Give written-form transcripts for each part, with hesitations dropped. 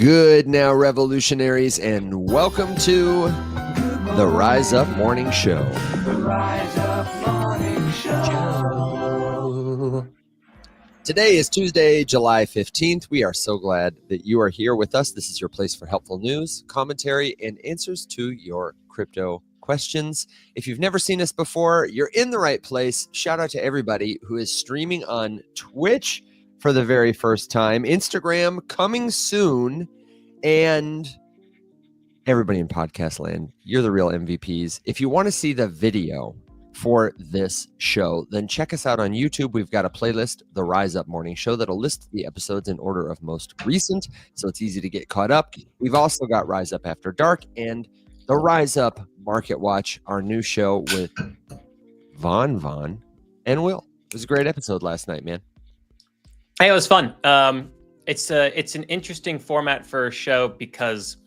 Good now, revolutionaries, and welcome to the Rise Up Morning Show. The Rise Up Morning Show. Today is Tuesday, July 15th. We are so glad that you are here with us. This is your place for helpful news, commentary, and answers to your crypto questions. If you've never seen us before, you're in the right place. Shout out to everybody who is streaming on Twitch for the very first time, Instagram coming soon, and everybody in podcast land, you're the real MVPs. If you want to see the video for this show, then check us out on YouTube. We've got a playlist, The Rise Up Morning Show, that'll list the episodes in order of most recent, so it's easy to get caught up. We've also got Rise Up After Dark and the Rise Up Market Watch, our new show with Vaughn, and Will. It was a great episode last night, man. Hey, it was fun. It's an interesting format for a show because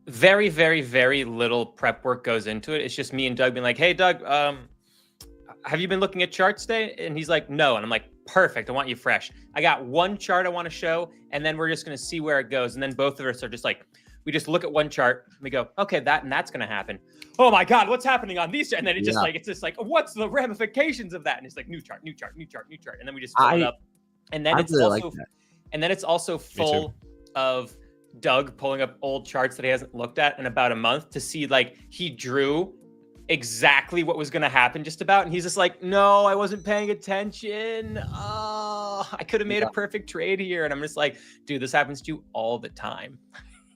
very, very, very little prep work goes into it. It's just me and Doug being like, "Hey, Doug, have you been looking at charts today?" And he's like, "No." And I'm like, "Perfect. I want you fresh. I got one chart I want to show, and then we're just going to see where it goes." And then both of us are just like, we just look at one chart and we go, "Okay, that's going to happen. Oh my God, what's happening on these?" And then it's just like, what's the ramifications of that? And it's like new chart. And then we just fill it up. And then it's also full of Doug pulling up old charts that he hasn't looked at in about a month to see, like, he drew exactly what was going to happen just about. And he's just like, "No, I wasn't paying attention. Oh, I could have made a perfect trade here." And I'm just like, dude, this happens to you all the time.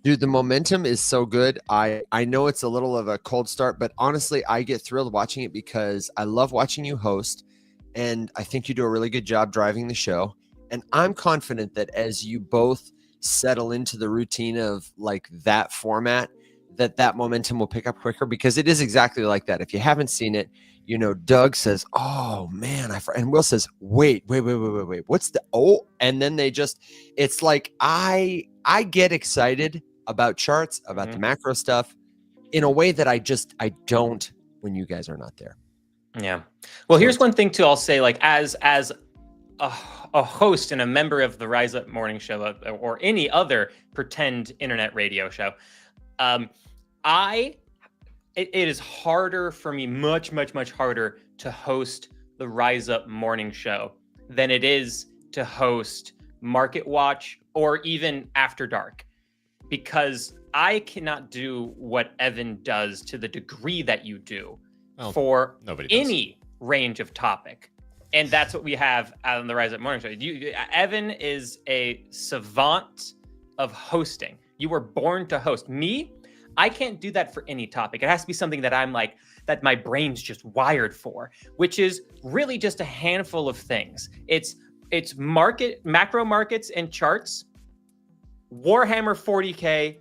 Dude, the momentum is so good. I know it's a little of a cold start, but honestly, I get thrilled watching it because I love watching you host, and I think you do a really good job driving the show. And I'm confident that as you both settle into the routine of like that format, that momentum will pick up quicker, because it is exactly like that. If you haven't seen it, you know, Doug says, "Oh man," and Will says, wait, what's the, oh, and then it's like, I get excited about charts, about the macro stuff in a way that I don't when you guys are not there. Yeah. Well, here's one thing too, I'll say, like, as a host and a member of the Rise Up Morning Show or any other pretend internet radio show, it is harder for me, much harder to host the Rise Up Morning Show than it is to host Market Watch or even After Dark, because I cannot do what Evan does to the degree that you do for any range of topic. And that's what we have on the Rise Up Morning Show. Evan is a savant of hosting. You were born to host. Me, I can't do that for any topic. It has to be something that I'm like, that my brain's just wired for, which is really just a handful of things. It's macro markets and charts, Warhammer 40K,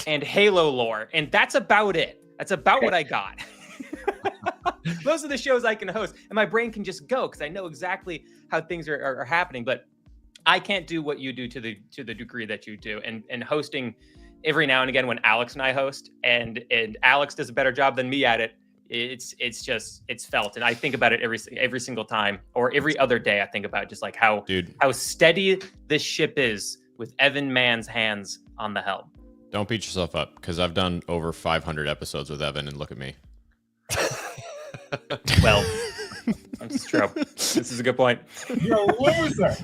and Halo lore. And that's about it. That's about what I got. Those are the shows I can host, and my brain can just go because I know exactly how things are happening. But I can't do what you do to the degree that you do. And hosting every now and again, when Alex and I host, and Alex does a better job than me at it, it's felt. And I think about it every single time, or every other day. I think about just like how steady this ship is with Evan Mann's hands on the helm. Don't beat yourself up, because I've done over 500 episodes with Evan, and look at me. Well, that's true. This is a good point. You're a loser.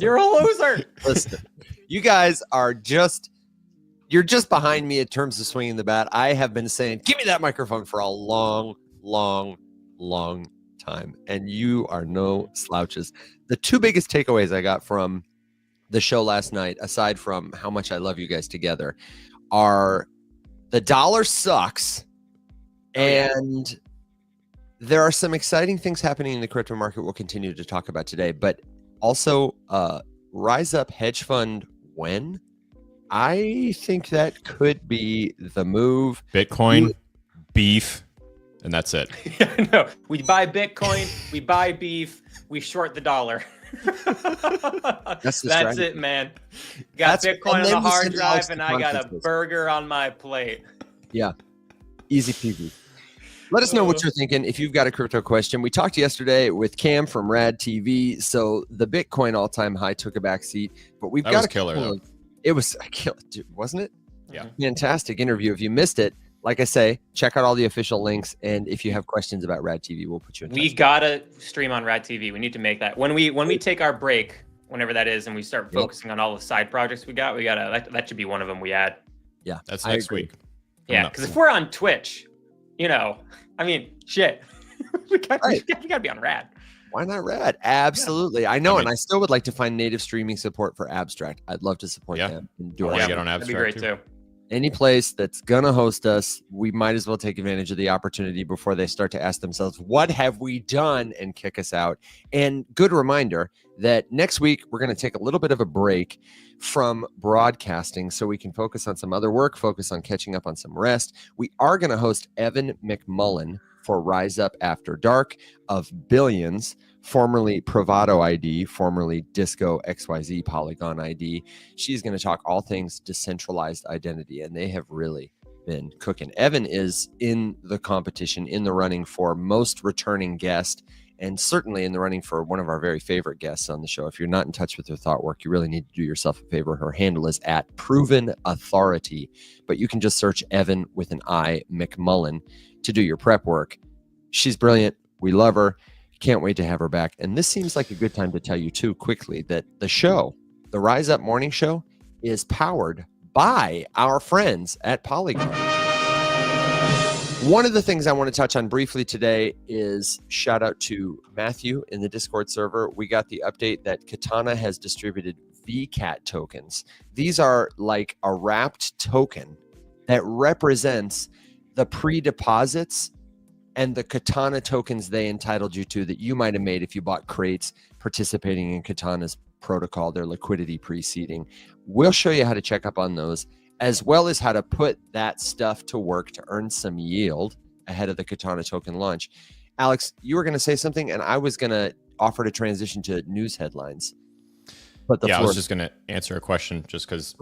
You're a loser. Listen, you guys are you're just behind me in terms of swinging the bat. I have been saying, "Give me that microphone" for a long time, and you are no slouches. The two biggest takeaways I got from the show last night, aside from how much I love you guys together, are the dollar sucks, and there are some exciting things happening in the crypto market we'll continue to talk about today, but also Rise Up Hedge Fund when? I think that could be the move. Bitcoin, beef, and that's it. No, we buy Bitcoin, we buy beef, we short the dollar. That's it, man. Got Bitcoin on the hard drive, and I got a burger on my plate. Yeah, easy peasy. Let us know what you're thinking if you've got a crypto question. We talked yesterday with Cam from Rad TV. So the Bitcoin all-time high took a back seat, but we've got a It was, wasn't it? Yeah. Fantastic interview. If you missed it, like I say, check out all the official links. And if you have questions about Rad TV, we'll put you in touch. We gotta stream on Rad TV. We need to make that when we take our break, whenever that is, and we start focusing on all the side projects we gotta that should be one of them we add. Yeah, That's next week. Yeah, because if we're on Twitch, I mean, shit, we gotta be on Rad. Why not Rad? Absolutely. I know, and I still would like to find native streaming support for Abstract. I'd love to support them and do I it. want to get on Abstract. That'd be great too. Any place that's gonna host us, we might as well take advantage of the opportunity before they start to ask themselves, what have we done, and kick us out. And good reminder that next week we're going to take a little bit of a break from broadcasting so we can focus on some other work, focus on catching up on some rest. We are going to host Evan McMullen for Rise Up After Dark of Billions, formerly Provato ID, formerly Disco XYZ Polygon ID. She's going to talk all things decentralized identity, and they have really been cooking. Evan is in the competition, in the running for most returning guest, and certainly in the running for one of our very favorite guests on the show. If you're not in touch with her thought work, you really need to do yourself a favor. Her handle is @ProvenAuthority, but you can just search Evan with an I, McMullen, to do your prep work. She's brilliant. We love her. Can't wait to have her back. And this seems like a good time to tell you too quickly that the show, the Rise Up Morning Show, is powered by our friends at Polygon. One of the things I want to touch on briefly today is shout out to Matthew in the Discord server. We got the update that Katana has distributed VCAT tokens. These are like a wrapped token that represents the pre-deposits and the Katana tokens they entitled you to that you might have made if you bought crates participating in Katana's protocol, their liquidity preceding. We'll show you how to check up on those, as well as how to put that stuff to work to earn some yield ahead of the Katana token launch. Alex, you were going to say something, and I was going to offer to transition to news headlines. But I was just going to answer a question just because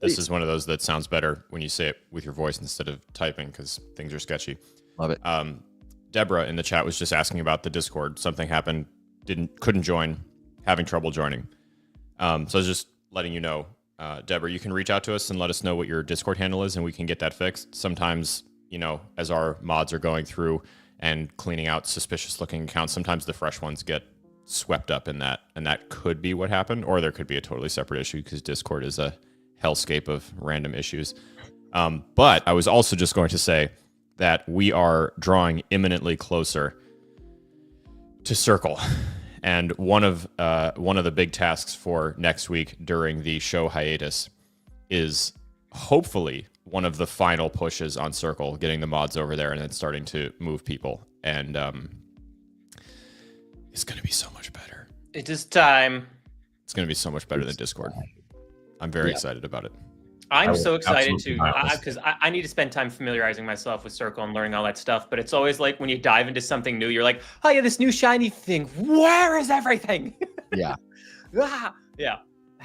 this is one of those that sounds better when you say it with your voice instead of typing because things are sketchy. Love it. Deborah in the chat was just asking about the Discord. Something happened, couldn't join, having trouble joining. So I was just letting you know, Deborah, you can reach out to us and let us know what your Discord handle is, and we can get that fixed. Sometimes, as our mods are going through and cleaning out suspicious-looking accounts, sometimes the fresh ones get swept up in that, and that could be what happened, or there could be a totally separate issue because Discord is a hellscape of random issues. But I was also just going to say that we are drawing imminently closer to Circle. And one of the big tasks for next week during the show hiatus is hopefully one of the final pushes on Circle, getting the mods over there and then starting to move people. And it's going to be so much better. It is time. It's going to be so much better than Discord. I'm very excited about it. I'm so excited because I need to spend time familiarizing myself with Circle and learning all that stuff. But it's always like when you dive into something new, you're like, oh yeah, this new shiny thing. Where is everything? Yeah. Yeah.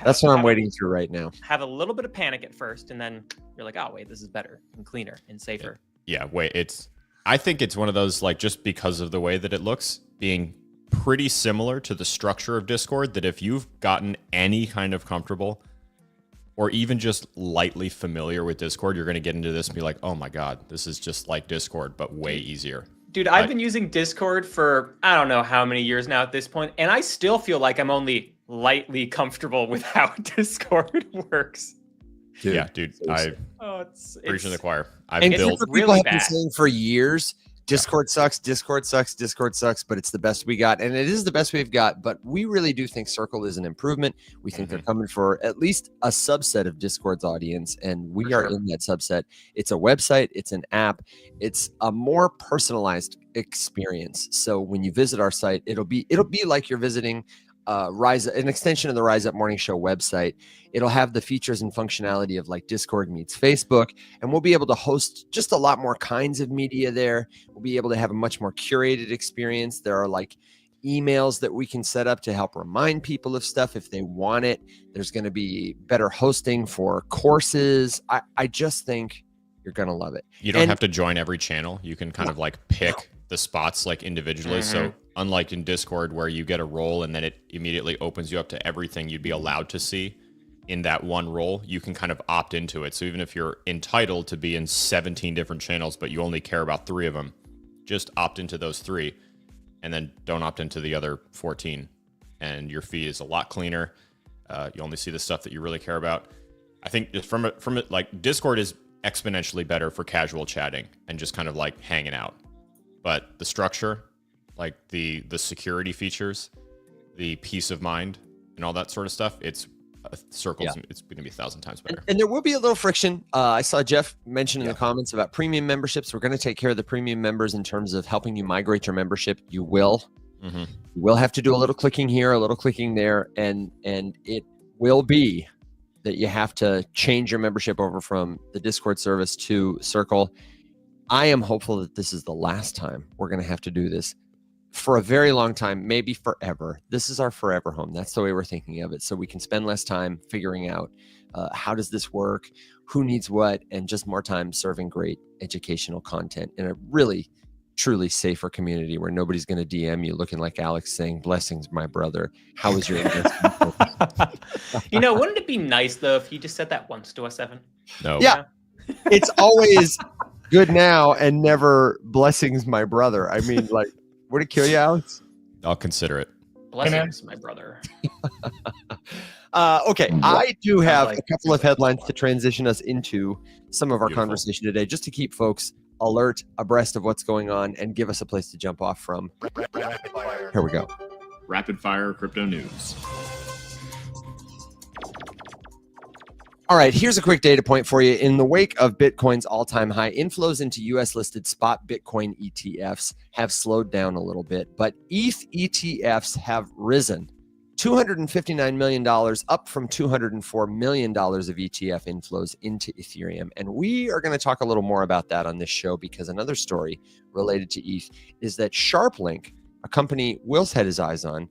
That's what I'm waiting through right now. Have a little bit of panic at first, and then you're like, oh wait, this is better and cleaner and safer. Yeah, I think it's one of those, like, just because of the way that it looks, being pretty similar to the structure of Discord, that if you've gotten any kind of comfortable or even just lightly familiar with Discord, you're going to get into this and be like, oh my God, this is just like Discord, but way easier. Dude, I've been using Discord for I don't know how many years now at this point, and I still feel like I'm only lightly comfortable with how Discord works. Dude, yeah, dude, it's preaching the choir. People have been saying for years, Discord sucks, Discord sucks, Discord sucks, but it's the best we got. And it is the best we've got, but we really do think Circle is an improvement. We think they're coming for at least a subset of Discord's audience, and we are in that subset. It's a website, it's an app, it's a more personalized experience. So when you visit our site, it'll be like you're visiting an extension of the Rise Up Morning Show website. It'll have the features and functionality of like Discord meets Facebook, and we'll be able to host just a lot more kinds of media there. We'll be able to have a much more curated experience. There are like emails that we can set up to help remind people of stuff if they want it. There's going to be better hosting for courses. I just think you're going to love it. You don't have to join every channel. You can kind of like pick the spots like individually. So unlike in Discord where you get a role and then it immediately opens you up to everything you'd be allowed to see, in that one role, you can kind of opt into it. So even if you're entitled to be in 17 different channels, but you only care about 3 of them, just opt into those 3 and then don't opt into the other 14. And your feed is a lot cleaner. You only see the stuff that you really care about. I think just from it, like Discord is exponentially better for casual chatting and just kind of like hanging out. But the structure, like the security features, the peace of mind and all that sort of stuff, it's circles. Yeah. It's going to be 1,000 times better. And there will be a little friction. I saw Jeff mention in the comments about premium memberships. We're going to take care of the premium members in terms of helping you migrate your membership. You will. Mm-hmm. You will have to do a little clicking here, a little clicking there, and it will be that you have to change your membership over from the Discord service to Circle. I am hopeful that this is the last time we're going to have to do this for a very long time, maybe forever. This is our forever home. That's the way we're thinking of it. So we can spend less time figuring out how does this work, who needs what, and just more time serving great educational content in a really truly safer community where nobody's going to DM you looking like Alex saying, "Blessings, my brother. How was your investment?" Wouldn't it be nice though if you just said that once to us, Evan? No. Yeah. It's always good now and never blessings, my brother. I mean, like, would it kill you, Alex? I'll consider it. Blessings, my brother. Okay, I do have a couple of headlines to transition us into some of our conversation today, just to keep folks alert, abreast of what's going on, and give us a place to jump off from. Here we go. Rapid fire crypto news. All right, here's a quick data point for you. In the wake of Bitcoin's all-time high, inflows into U.S.-listed spot Bitcoin ETFs have slowed down a little bit, but ETH ETFs have risen $259 million, up from $204 million of ETF inflows into Ethereum. And we are going to talk a little more about that on this show, because another story related to ETH is that Sharplink, a company Will's had his eyes on,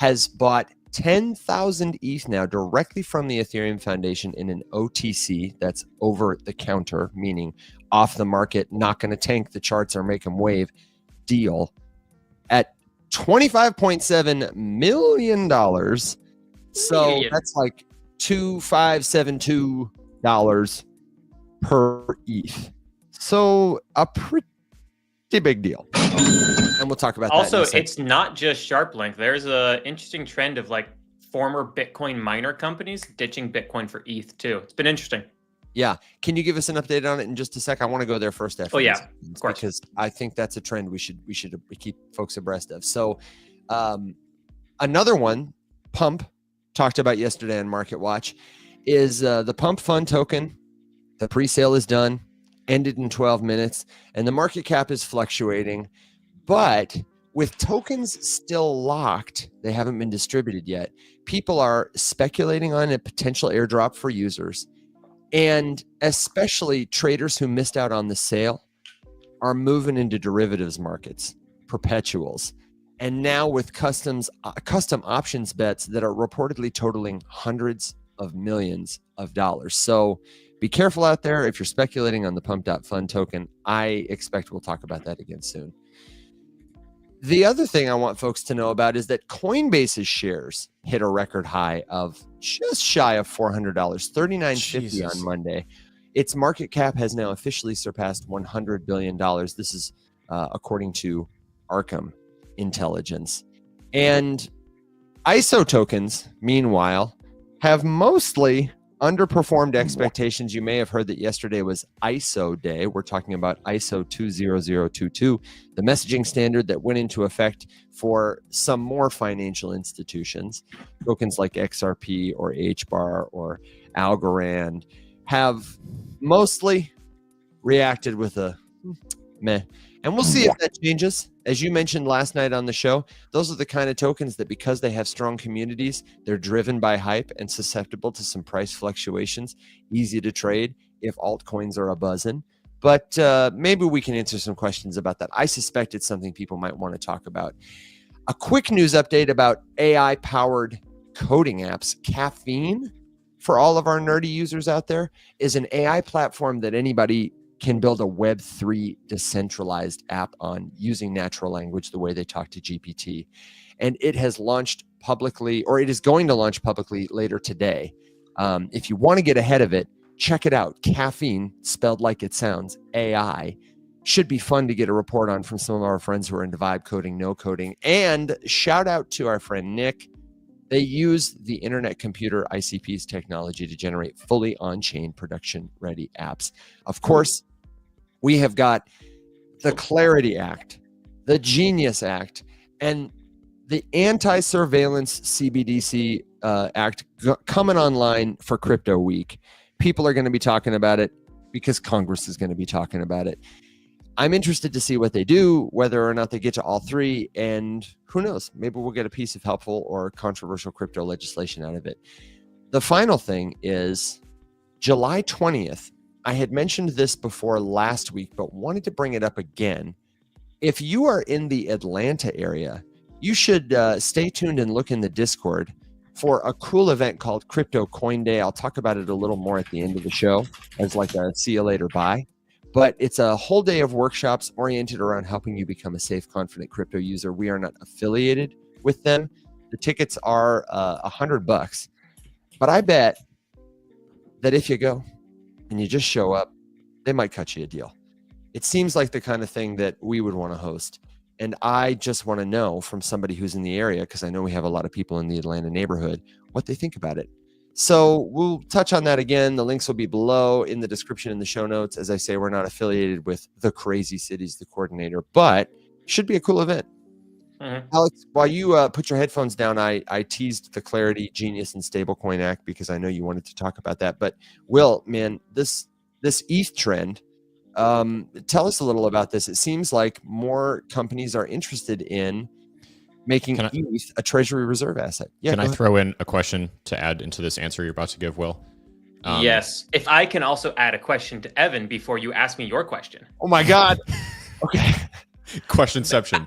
has bought 10,000 ETH now directly from the Ethereum Foundation in an OTC, that's over the counter, meaning off the market, not going to tank the charts or make them wave, deal at $25.7 million. So that's like $2,572 per ETH. So a pretty big deal. And we'll talk about that. Also, it's not just Sharplink. There's a interesting trend of like former Bitcoin miner companies ditching Bitcoin for ETH too. It's been interesting. Yeah. Can you give us an update on it in just a sec? I want to go there first. After of course. Because I think that's a trend we should keep folks abreast of. So another one, Pump, talked about yesterday on Market Watch, is the Pump Fund token. The pre-sale is done, ended in 12 minutes, and the market cap is fluctuating. But with tokens still locked, they haven't been distributed yet, people are speculating on a potential airdrop for users. And especially traders who missed out on the sale are moving into derivatives markets, perpetuals. And now with custom options bets that are reportedly totaling hundreds of millions of dollars. So be careful out there if you're speculating on the Pump.Fund token. I expect we'll talk about that again soon. The other thing I want folks to know about is that Coinbase's shares hit a record high of just shy of $400, $39.50 on Monday. Its market cap has now officially surpassed $100 billion. This is according to Arkham Intelligence. And ISO tokens, meanwhile, have mostly underperformed expectations. You may have heard that yesterday was ISO day. We're talking about ISO 20022, the messaging standard that went into effect for some more financial institutions. Tokens like XRP or HBAR or Algorand have mostly reacted with a meh. And we'll see if that changes. As you mentioned last night on the show, those are the kind of tokens that, because they have strong communities, they're driven by hype and susceptible to some price fluctuations, easy to trade if altcoins are a buzzin'. But maybe we can answer some questions about that. I suspect it's something people might want to talk about. A quick news update about AI-powered coding apps. Caffeine, for all of our nerdy users out there, is an AI platform that anybody can build a Web3 decentralized app on using natural language the way they talk to GPT. And it has launched publicly, or it is going to launch publicly later today. If you want to get ahead of it, check it out. Caffeine, spelled like it sounds, AI, should be fun to get a report on from some of our friends who are into vibe coding, no coding. And shout out to our friend Nick. They use the Internet Computer ICP's technology to generate fully on-chain production-ready apps. Of course, we have got the Clarity Act, the Genius Act, and the Anti-Surveillance CBDC Act coming online for Crypto Week. People are going to be talking about it because Congress is going to be talking about it. I'm interested to see what they do, whether or not they get to all three, and who knows, maybe we'll get a piece of helpful or controversial crypto legislation out of it. The final thing is July 20th. I had mentioned this before last week, but wanted to bring it up again. If you are in the Atlanta area, you should stay tuned and look in the Discord for a cool event called Crypto Coin Day. I'll talk about it a little more at the end of the show as like a see you later bye. But it's a whole day of workshops oriented around helping you become a safe, confident crypto user. We are not affiliated with them. The tickets are $100, but I bet that if you go and you just show up, they might cut you a deal. It seems like the kind of thing that we would want to host. And I just want to know from somebody who's in the area, because I know we have a lot of people in the Atlanta neighborhood, what they think about it. So we'll touch on that again. The links will be below in the description in the show notes. As I say, we're not affiliated with the Crazy Cities, the coordinator, but should be a cool event. Mm-hmm. Alex, while you put your headphones down, I teased the Clarity, Genius, and Stablecoin Act because I know you wanted to talk about that. But Will, man, this ETH trend, tell us a little about this. It seems like more companies are interested in making ETH a treasury reserve asset. Yeah, can I throw in a question to add into this answer you're about to give, Will? Yes. If I can also add a question to Evan before you ask me your question. Oh my God. Okay. Questionception.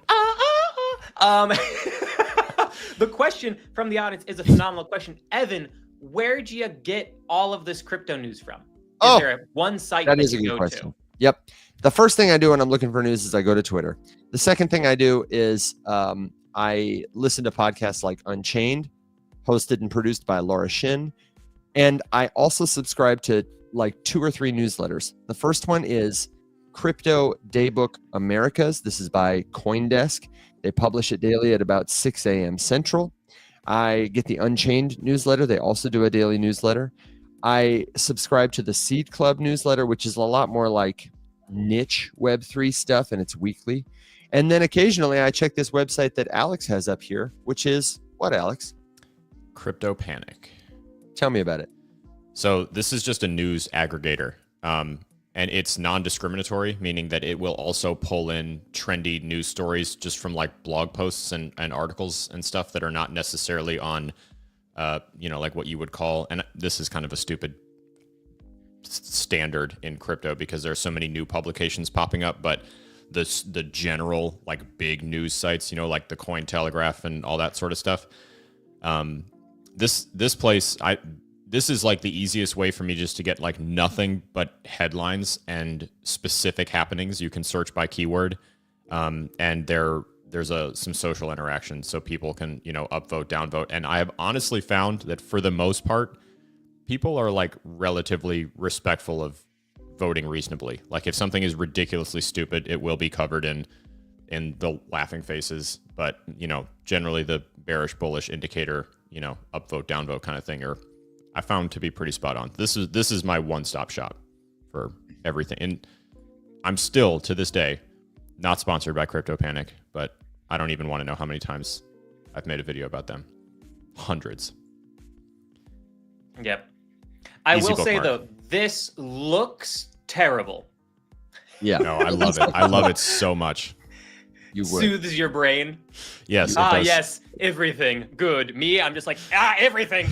The question from the audience is a phenomenal question. Evan, where'd you get all of this crypto news from? Is there one site that is a good question? Yep. The first thing I do when I'm looking for news is I go to Twitter. The second thing I do is I listen to podcasts like Unchained, hosted and produced by Laura Shin. And I also subscribe to like 2 or 3 newsletters. The first one is Crypto Daybook Americas. This is by CoinDesk. They publish it daily at about 6 a.m. Central. I get the Unchained newsletter. They also do a daily newsletter. I subscribe to the Seed Club newsletter, which is a lot more like niche Web3 stuff, and it's weekly. And then occasionally I check this website that Alex has up here, which is what, Alex? Crypto Panic. Tell me about it. So this is just a news aggregator, and it's non-discriminatory, meaning that it will also pull in trendy news stories just from like blog posts and articles and stuff that are not necessarily on, like what you would call, and this is kind of a stupid standard in crypto because there are so many new publications popping up, but the general like big news sites, like the Cointelegraph and all that sort of stuff. This place, this is like the easiest way for me just to get like nothing but headlines and specific happenings. You can search by keyword, and there's some social interaction so people can upvote, downvote. And I have honestly found that for the most part, people are like relatively respectful of voting reasonably. Like if something is ridiculously stupid, it will be covered in the laughing faces. But generally the bearish, bullish indicator, upvote, downvote kind of thing, I found to be pretty spot on. This is my one-stop shop for everything. And I'm still to this day not sponsored by Crypto Panic, but I don't even want to know how many times I've made a video about them. Hundreds. Yep. I will say though, this looks terrible. Yeah. No, I love it. I love it so much. You would. Soothes your brain. Yes. It does. Yes. Everything. Good. Me, I'm just like, everything.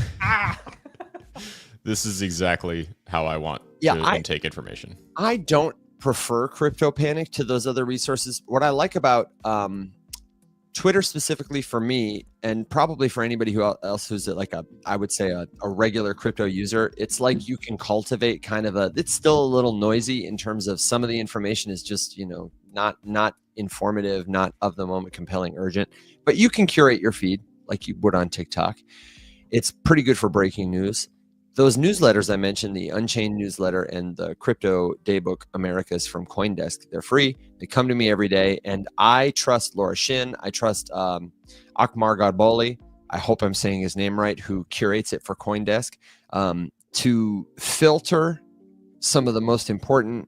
This is exactly how I want to intake information. I don't prefer Crypto Panic to those other resources. What I like about Twitter specifically for me, and probably for anybody else who's I would say a regular crypto user, it's like you can cultivate kind of it's still a little noisy in terms of some of the information is just, not informative, not of the moment, compelling, urgent, but you can curate your feed like you would on TikTok. It's pretty good for breaking news. those newsletters I mentioned, the Unchained newsletter and the Crypto Daybook Americas from CoinDesk, they're free. They come to me every day, and I trust Laura Shin. I trust Akmar Gadboli. I hope I'm saying his name right, who curates it for CoinDesk, to filter some of the most important,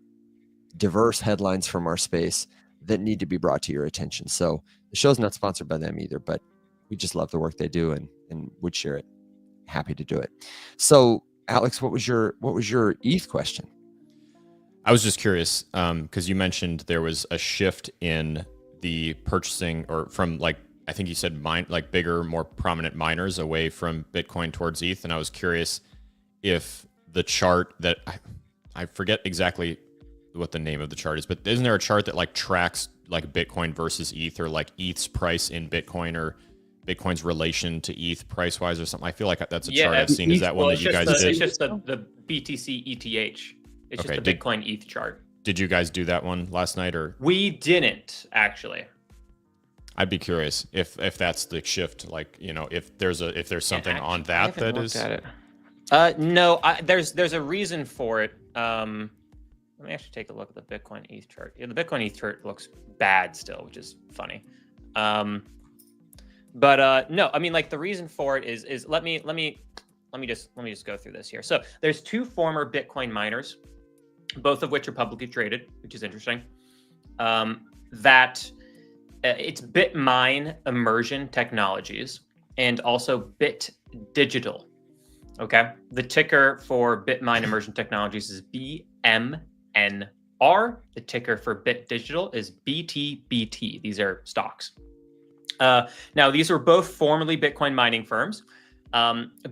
diverse headlines from our space that need to be brought to your attention. So the show's not sponsored by them either, but we just love the work they do and would share it. Happy to do it. So Alex, what was your ETH question? I was just curious because you mentioned there was a shift in the purchasing, or from, like, I think you said bigger, more prominent miners away from Bitcoin towards ETH, and I was curious if the chart that I forget exactly what the name of the chart is, but isn't there a chart that like tracks like Bitcoin versus ETH, or like ETH's price in Bitcoin, or Bitcoin's relation to ETH price wise or something? I feel like that's a chart I've seen. Is that one that you guys did? It's just the BTC ETH. It's just the Bitcoin ETH chart. Did you guys do that one last night, or? We didn't, actually. I'd be curious if that's the shift, like, you know, if there's something on that is. No, there's a reason for it. Let me actually take a look at the Bitcoin ETH chart. Yeah, the Bitcoin ETH chart looks bad still, which is funny. But no, I mean, like, the reason for it is let me just go through this here. So there's two former Bitcoin miners, both of which are publicly traded, which is interesting. It's BitMine Immersion Technologies and also Bit Digital. Okay, the ticker for BitMine Immersion Technologies is BMNR. The ticker for Bit Digital is BTBT. These are stocks. Now, these were both formerly Bitcoin mining firms.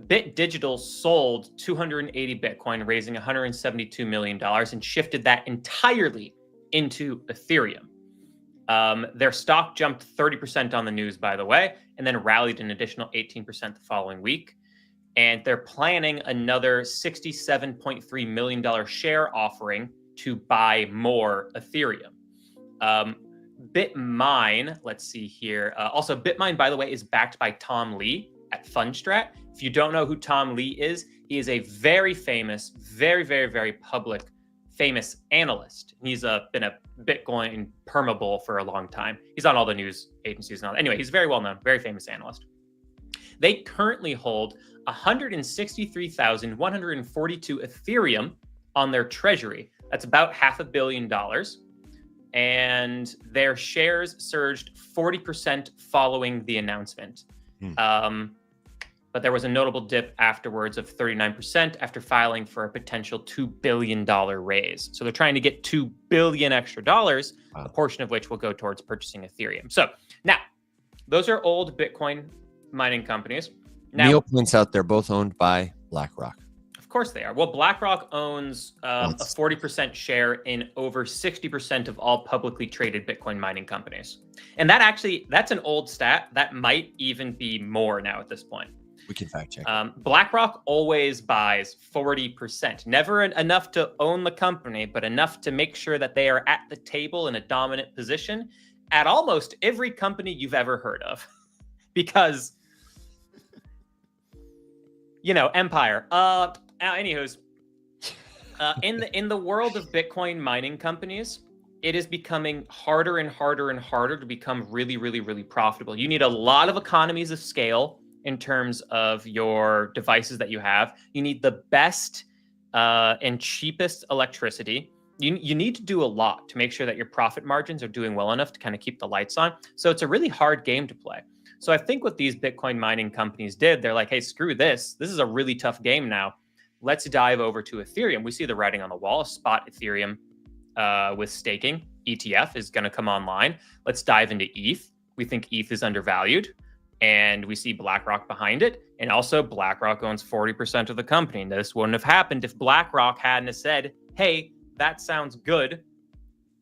Bit Digital sold 280 Bitcoin, raising $172 million, and shifted that entirely into Ethereum. Their stock jumped 30% on the news, by the way, and then rallied an additional 18% the following week. And they're planning another $67.3 million share offering to buy more Ethereum. BitMine, let's see here. Also, BitMine, by the way, is backed by Tom Lee at Fundstrat. If you don't know who Tom Lee is, he is a very famous, very, very, very public, famous analyst. He's been a Bitcoin permabull for a long time. He's on all the news agencies and all that. Anyway, he's very well known, very famous analyst. They currently hold 163,142 Ethereum on their treasury. That's about $500 million. And their shares surged 40% following the announcement. But there was a notable dip afterwards of 39% after filing for a potential $2 billion raise. So they're trying to get $2 billion extra dollars, a portion of which will go towards purchasing Ethereum. So now, those are old Bitcoin mining companies. Now, Neil points out they're both owned by BlackRock. Of course they are. Well, BlackRock owns a 40% share in over 60% of all publicly traded Bitcoin mining companies. And that's an old stat. That might even be more now at this point. We can fact check. BlackRock always buys 40%. Never enough to own the company, but enough to make sure that they are at the table in a dominant position at almost every company you've ever heard of. Because, you know, empire. Anywho's, in the world of Bitcoin mining companies, it is becoming harder and harder and harder to become really, really, really profitable. You need a lot of economies of scale in terms of your devices that you have. You need the best and cheapest electricity. You need to do a lot to make sure that your profit margins are doing well enough to kind of keep the lights on. So it's a really hard game to play. So I think what these Bitcoin mining companies did, they're like, hey, screw this. This is a really tough game now. Let's dive over to Ethereum. We see the writing on the wall. Spot Ethereum with staking. ETF is going to come online. Let's dive into ETH. We think ETH is undervalued. And we see BlackRock behind it. And also BlackRock owns 40% of the company. And this wouldn't have happened if BlackRock hadn't said, hey, that sounds good.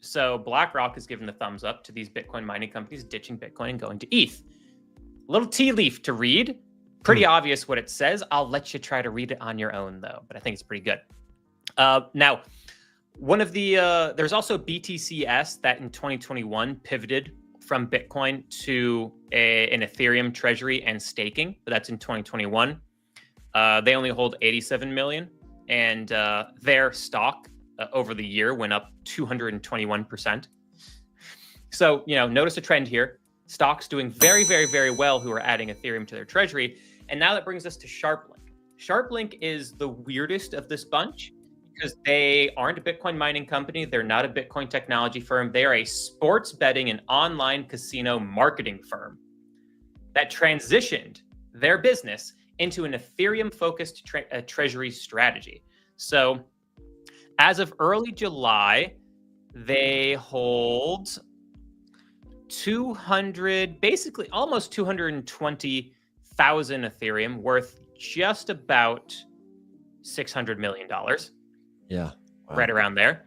So BlackRock is giving the thumbs up to these Bitcoin mining companies ditching Bitcoin and going to ETH. A little tea leaf to read. Pretty obvious what it says. I'll let you try to read it on your own, though. But I think it's pretty good. Now, one of the there's also BTCS that in 2021 pivoted from Bitcoin to an Ethereum treasury and staking, but that's in 2021. They only hold 87 million, and their stock over the year went up 221%. So, notice a trend here. Stocks doing very, very, very well who are adding Ethereum to their treasury. And now that brings us to Sharplink. Sharplink is the weirdest of this bunch because they aren't a Bitcoin mining company. They're not a Bitcoin technology firm. They are a sports betting and online casino marketing firm that transitioned their business into an Ethereum-focused treasury strategy. So as of early July, they hold basically almost 220,000 Ethereum, worth just about $600 million. Yeah. Wow. Right around there.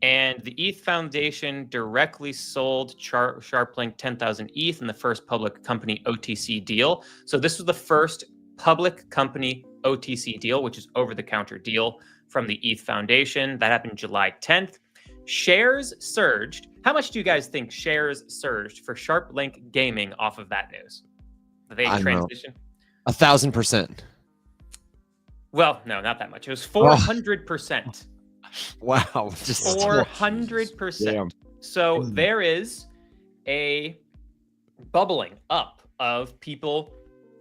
And the ETH Foundation directly sold Sharplink 10,000 ETH in the first public company OTC deal. So this was the first public company OTC deal, which is over-the-counter deal from the ETH Foundation. That happened July 10th. Shares surged. How much do you guys think shares surged for Sharplink Gaming off of that news? They transitioned 1,000%. Well, no, not that much. It was 400%. Wow. Just 400%. So there is a bubbling up of people,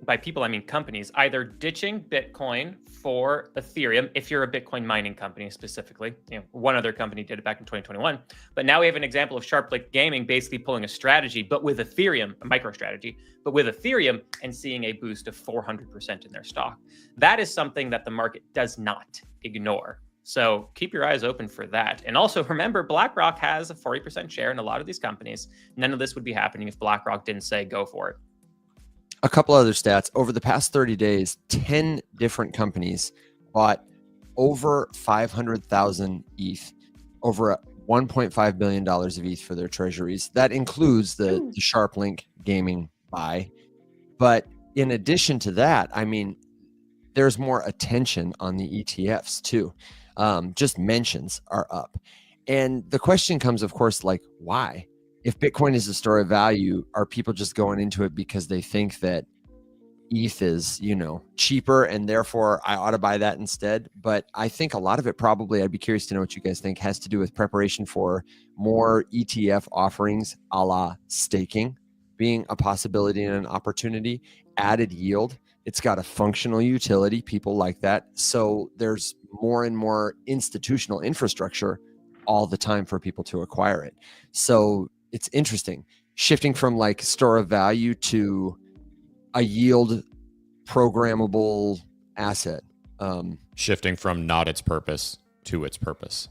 by people I mean companies, either ditching Bitcoin for Ethereum, if you're a Bitcoin mining company specifically. One other company did it back in 2021. But now we have an example of Sharplink Gaming basically pulling a strategy, but with Ethereum, a micro strategy, but with Ethereum, and seeing a boost of 400% in their stock. That is something that the market does not ignore. So keep your eyes open for that. And also remember, BlackRock has a 40% share in a lot of these companies. None of this would be happening if BlackRock didn't say go for it. A couple other stats. Over the past 30 days, 10 different companies bought over 500,000 ETH, over $1.5 billion of ETH for their treasuries. That includes the Sharplink Gaming buy. But in addition to that, I mean, there's more attention on the ETFs too. Just mentions are up. And the question comes, of course, like, why? If Bitcoin is a store of value, are people just going into it because they think that ETH is, cheaper and therefore I ought to buy that instead? But I think a lot of it probably, I'd be curious to know what you guys think, has to do with preparation for more ETF offerings a la staking being a possibility and an opportunity, added yield. It's got a functional utility. People like that. So there's more and more institutional infrastructure all the time for people to acquire it. So it's interesting, shifting from like store of value to a yield programmable asset. Shifting from not its purpose to its purpose.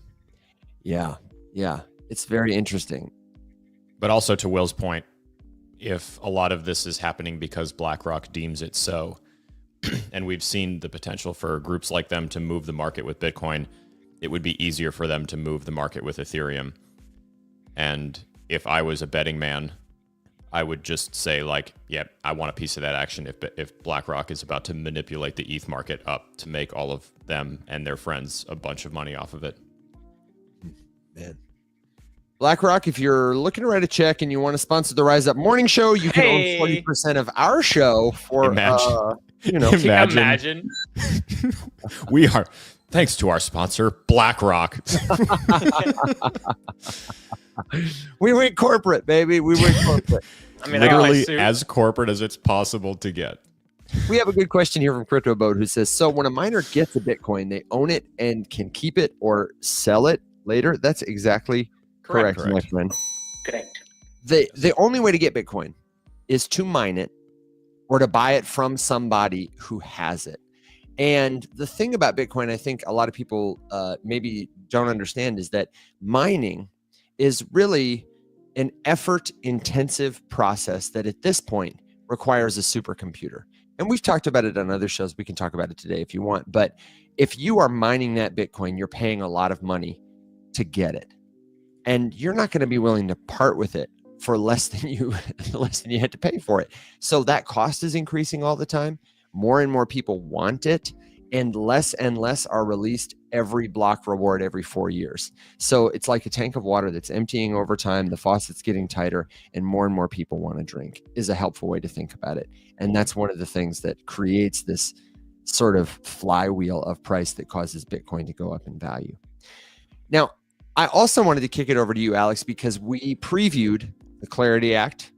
Yeah. It's very interesting. But also to Will's point, if a lot of this is happening because BlackRock deems it so, and we've seen the potential for groups like them to move the market with Bitcoin, it would be easier for them to move the market with Ethereum. And if I was a betting man, I would just say like, yep, I want a piece of that action if BlackRock is about to manipulate the ETH market up to make all of them and their friends a bunch of money off of it. Man. BlackRock, if you're looking to write a check and you want to sponsor the Rise Up Morning Show, you can own 40% of our show for, Imagine. We are, thanks to our sponsor, BlackRock. We went corporate, baby. We went corporate. I mean, literally as corporate as it's possible to get. We have a good question here from Crypto Boat who says, so when a miner gets a Bitcoin, they own it and can keep it or sell it later? That's exactly correct. My friend. Correct. The only way to get Bitcoin is to mine it or to buy it from somebody who has it. And the thing about Bitcoin, I think a lot of people maybe don't understand, is that mining is really an effort-intensive process that at this point requires a supercomputer. And we've talked about it on other shows. We can talk about it today if you want. But if you are mining that Bitcoin, you're paying a lot of money to get it. And you're not going to be willing to part with it for less than you had to pay for it. So that cost is increasing all the time. More and more people want it, and less are released every block reward every 4 years. So it's like a tank of water that's emptying over time. The faucet's getting tighter, and more people want to drink, is a helpful way to think about it. And that's one of the things that creates this sort of flywheel of price that causes Bitcoin to go up in value. Now, I also wanted to kick it over to you, Alex, because we previewed the Clarity Act,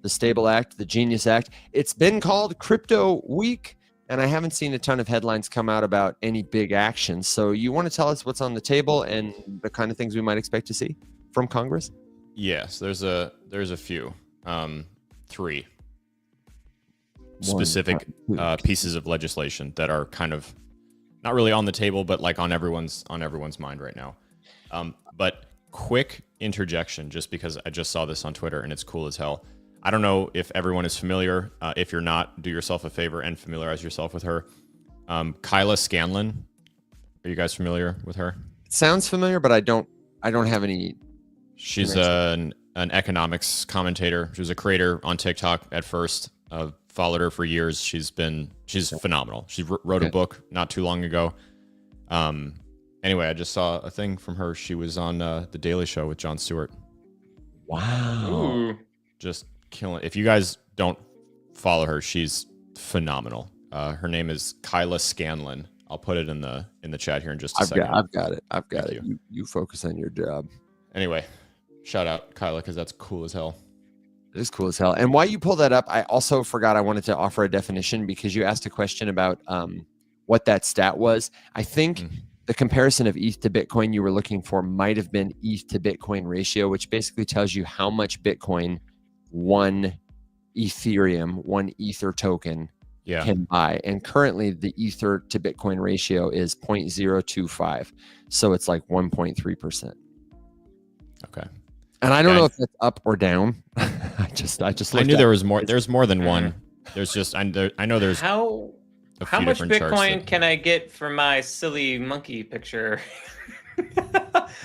the Stable Act, the Genius Act. It's been called Crypto Week, and I haven't seen a ton of headlines come out about any big action. So you want to tell us what's on the table and the kind of things we might expect to see from Congress? Yes, there's a few, 3 specific pieces of legislation that are kind of not really on the table, but like on everyone's mind right now. But quick interjection, just because I just saw this on Twitter and it's cool as hell. I don't know if everyone is familiar. If you're not, do yourself a favor and familiarize yourself with her. Kyla Scanlon. Are you guys familiar with her? It sounds familiar, but I don't have any. She's an economics commentator. She was a creator on TikTok at first. Followed her for years. She's phenomenal. She wrote a book not too long ago. Anyway, I just saw a thing from her. She was on The Daily Show with Jon Stewart. Wow. Ooh. Just killing. If you guys don't follow her, she's phenomenal. Her name is Kyla Scanlon. I'll put it in the chat here in just a second. I've got it. You focus on your job. Anyway, shout out Kyla, because that's cool as hell. It is cool as hell. And while you pull that up, I also forgot I wanted to offer a definition, because you asked a question about what that stat was. I think the comparison of ETH to Bitcoin you were looking for might have been ETH to Bitcoin ratio, which basically tells you how much Bitcoin one Ethereum, one Ether token can buy. And currently the Ether to Bitcoin ratio is 0.025. So it's like 1.3%. Okay. And I don't know if it's up or down. I just I knew there was more. There's more than one. There's just I know there's how much Bitcoin can I get for my silly monkey picture?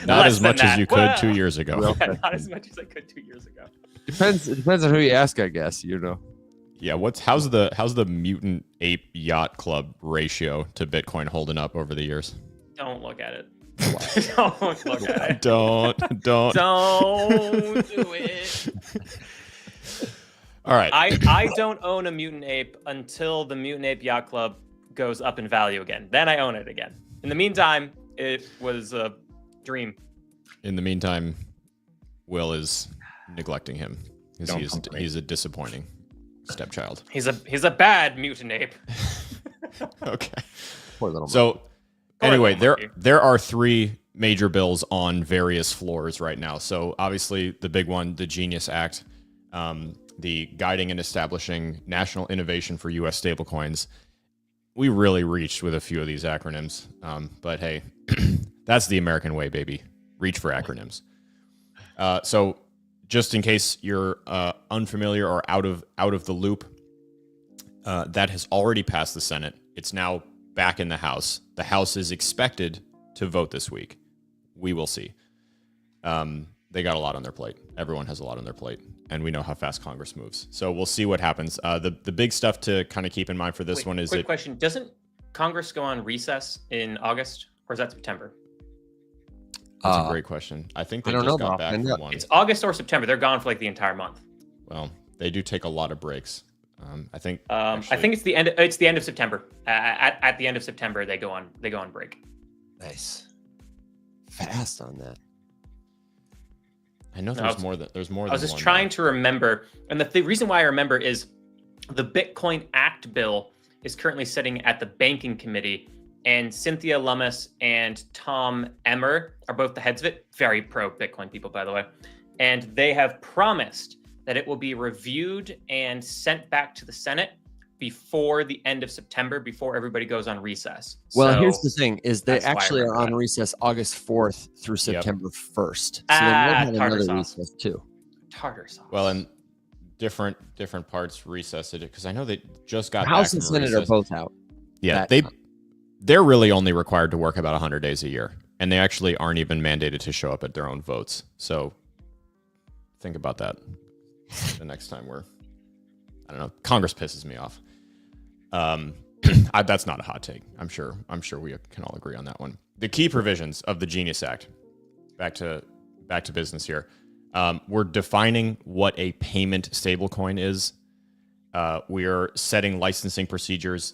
Not as much as you could 2 years ago. Yeah, not as much as I could 2 years ago. It depends on who you ask, I guess. Yeah, how's the mutant ape yacht club ratio to Bitcoin holding up over the years? Don't look at it. Don't look at it. Don't do it. All right. I don't own a mutant ape until the Mutant Ape Yacht Club goes up in value again. Then I own it again. In the meantime, it was a dream. In the meantime, Will is neglecting him because he's a disappointing stepchild. He's a bad mutant ape. Okay. Poor little so anyway, there are 3 major bills on various floors right now. So obviously the big one, the Genius Act, the guiding and establishing national innovation for U.S. stablecoins. We really reached with a few of these acronyms, but hey, that's the American way, baby. Reach for acronyms. So just in case you're unfamiliar or out of the loop, that has already passed the Senate. It's now back in the House. The House is expected to vote this week. We will see. They got a lot on their plate. Everyone has a lot on their plate, and we know how fast Congress moves. So we'll see what happens. The big stuff to kind of keep in mind for this one is quick question. Doesn't Congress go on recess in August, or is that September? That's a great question. I think they just got back from one. It's August or September. They're gone for like the entire month. Well, they do take a lot of breaks. I think it's the end. It's the end of September. At the end of September, they go on break. Nice. Fast on that. I know there's more than I was just trying to remember, and the reason why I remember is the Bitcoin Act bill is currently sitting at the Banking Committee, and Cynthia Lummis and Tom Emmer are both the heads of it. Very pro Bitcoin people, by the way, and they have promised that it will be reviewed and sent back to the Senate before the end of September, before everybody goes on recess. Well, so here's the thing: is they actually are on recess August 4th through September 1st. So they might have another recess too. Tartar sauce. Well, and different parts recessed it because I know they just got House back and from Senate recess. are both out. Yeah, they're really only required to work about 100 days a year, and they actually aren't even mandated to show up at their own votes. So think about that the next time I don't know. Congress pisses me off. That's not a hot take. I'm sure we can all agree on that one. The key provisions of the Genius Act. Back to business here. We're defining what a payment stablecoin is. We are setting licensing procedures.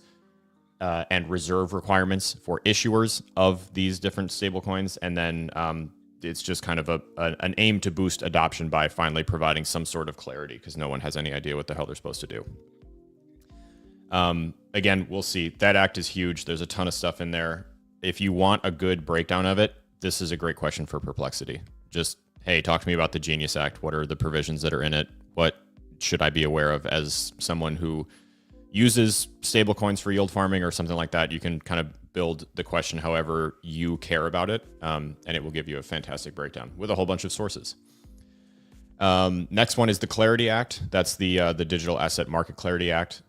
and reserve requirements for issuers of these different stablecoins. And then it's just kind of an aim to boost adoption by finally providing some sort of clarity, because no one has any idea what the hell they're supposed to do. Again, we'll see. That act is huge. There's a ton of stuff in there. If you want a good breakdown of it, this is a great question for Perplexity. Just, hey, talk to me about the Genius Act. What are the provisions that are in it? What should I be aware of as someone who uses stablecoins for yield farming or something like that? You can kind of build the question however you care about it, and it will give you a fantastic breakdown with a whole bunch of sources. Next one is the Clarity Act. That's the Digital Asset Market Clarity Act.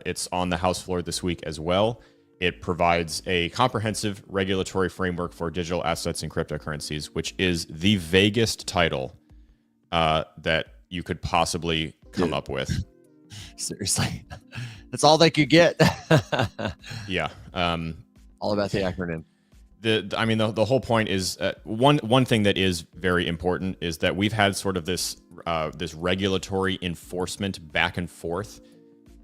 It's on the House floor this week as well. It provides a comprehensive regulatory framework for digital assets and cryptocurrencies, which is the vaguest title that you could possibly come up with. Seriously, that's all they could get. Yeah. All about the acronym. The whole point is one thing that is very important is that we've had sort of this regulatory enforcement back and forth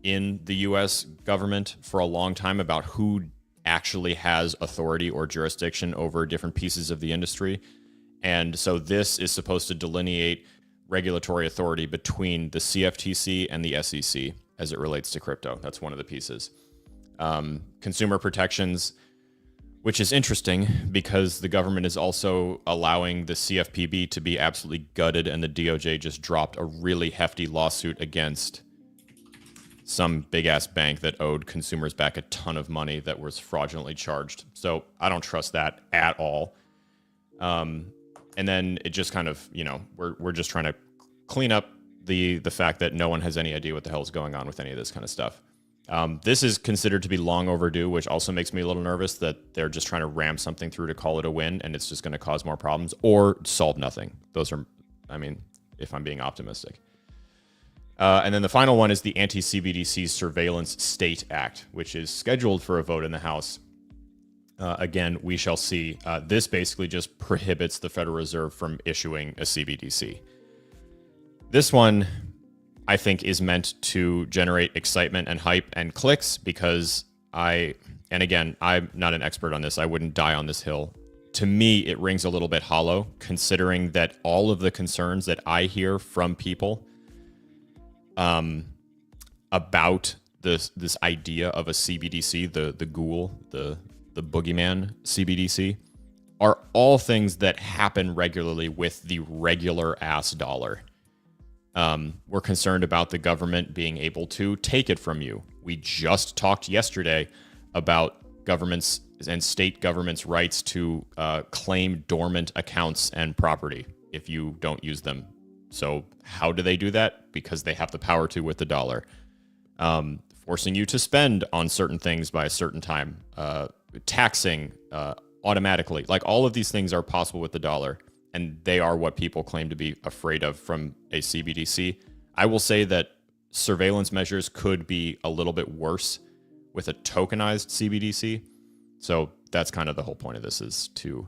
in the U.S. government for a long time about who actually has authority or jurisdiction over different pieces of the industry. And so this is supposed to delineate regulatory authority between the CFTC and the SEC as it relates to crypto. That's one of the pieces. Consumer protections, which is interesting because the government is also allowing the CFPB to be absolutely gutted, and the DOJ just dropped a really hefty lawsuit against some big-ass bank that owed consumers back a ton of money that was fraudulently charged. So I don't trust that at all. And then it just kind of, we're just trying to clean up the fact that no one has any idea what the hell is going on with any of this kind of stuff. This is considered to be long overdue, which also makes me a little nervous that they're just trying to ram something through to call it a win, and it's just going to cause more problems or solve nothing. Those are, if I'm being optimistic. And then the final one is the anti-CBDC Surveillance State Act, which is scheduled for a vote in the House. Again, we shall see. This basically just prohibits the Federal Reserve from issuing a CBDC. This one, I think, is meant to generate excitement and hype and clicks because and again, I'm not an expert on this. I wouldn't die on this hill. To me, it rings a little bit hollow, considering that all of the concerns that I hear from people about this idea of a CBDC, the ghoul, the boogeyman CBDC, are all things that happen regularly with the regular ass dollar. We're concerned about the government being able to take it from you. We just talked yesterday about governments and state governments' rights to claim dormant accounts and property if you don't use them. So how do they do that? Because they have the power to with the dollar. Forcing you to spend on certain things by a certain time. Taxing automatically. Like, all of these things are possible with the dollar, and they are what people claim to be afraid of from a CBDC. I will say that surveillance measures could be a little bit worse with a tokenized CBDC. So that's kind of the whole point of this, is to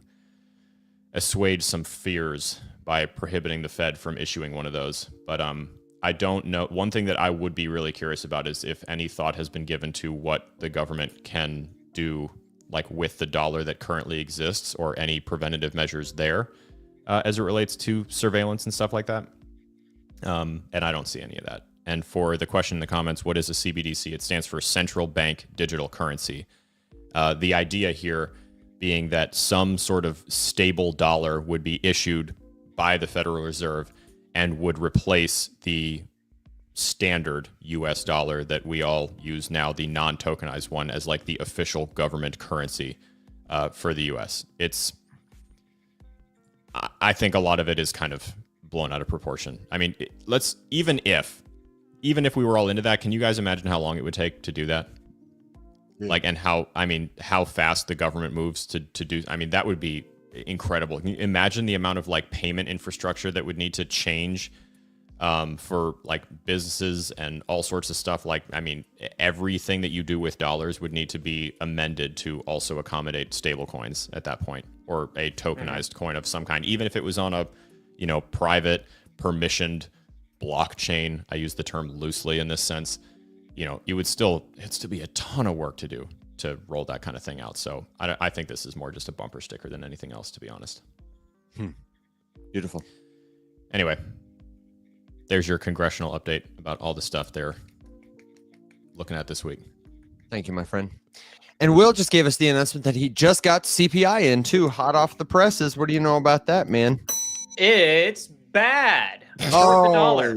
assuage some fears by prohibiting the Fed from issuing one of those. But I don't know. One thing that I would be really curious about is if any thought has been given to what the government can do, like with the dollar that currently exists, or any preventative measures there as it relates to surveillance and stuff like that. And I don't see any of that. And for the question in the comments, what is a CBDC? It stands for Central Bank Digital Currency. The idea here being that some sort of stable dollar would be issued by the Federal Reserve and would replace the standard US dollar that we all use now, the non-tokenized one, as like the official government currency for the US. I think a lot of it is kind of blown out of proportion. I mean, even if we were all into that, can you guys imagine how long it would take to do that? Yeah. Like, and how fast the government moves to do, that would be incredible. Can you imagine the amount of like payment infrastructure that would need to change for like businesses and all sorts of stuff? Like, everything that you do with dollars would need to be amended to also accommodate stable coins at that point, or a tokenized coin of some kind, even if it was on a, private permissioned blockchain. I use the term loosely in this sense. It would still be a ton of work to do to roll that kind of thing out. So I think this is more just a bumper sticker than anything else, to be honest. Beautiful. Anyway, there's your congressional update about all the stuff they're looking at this week. Thank you, my friend. And Will just gave us the announcement that he just got CPI in too, hot off the presses. What do you know about that, man? It's bad. Short the dollar.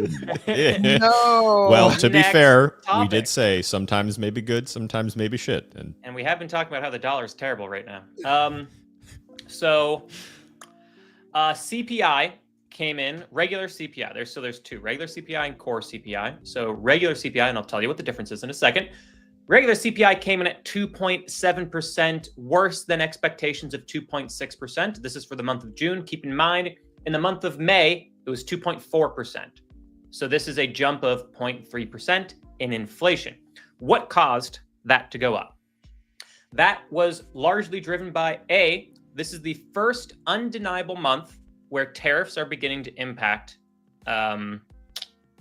No. Well, to be Next fair, we topic. did say sometimes maybe good, sometimes maybe shit. And we have been talking about how the dollar is terrible right now. So CPI came in, regular CPI. There's two, regular CPI and core CPI. So regular CPI, and I'll tell you what the difference is in a second. Regular CPI came in at 2.7%, worse than expectations of 2.6%. This is for the month of June. Keep in mind, in the month of May, it was 2.4%. So this is a jump of 0.3% in inflation. What caused that to go up? That was largely driven by this is the first undeniable month where tariffs are beginning to impact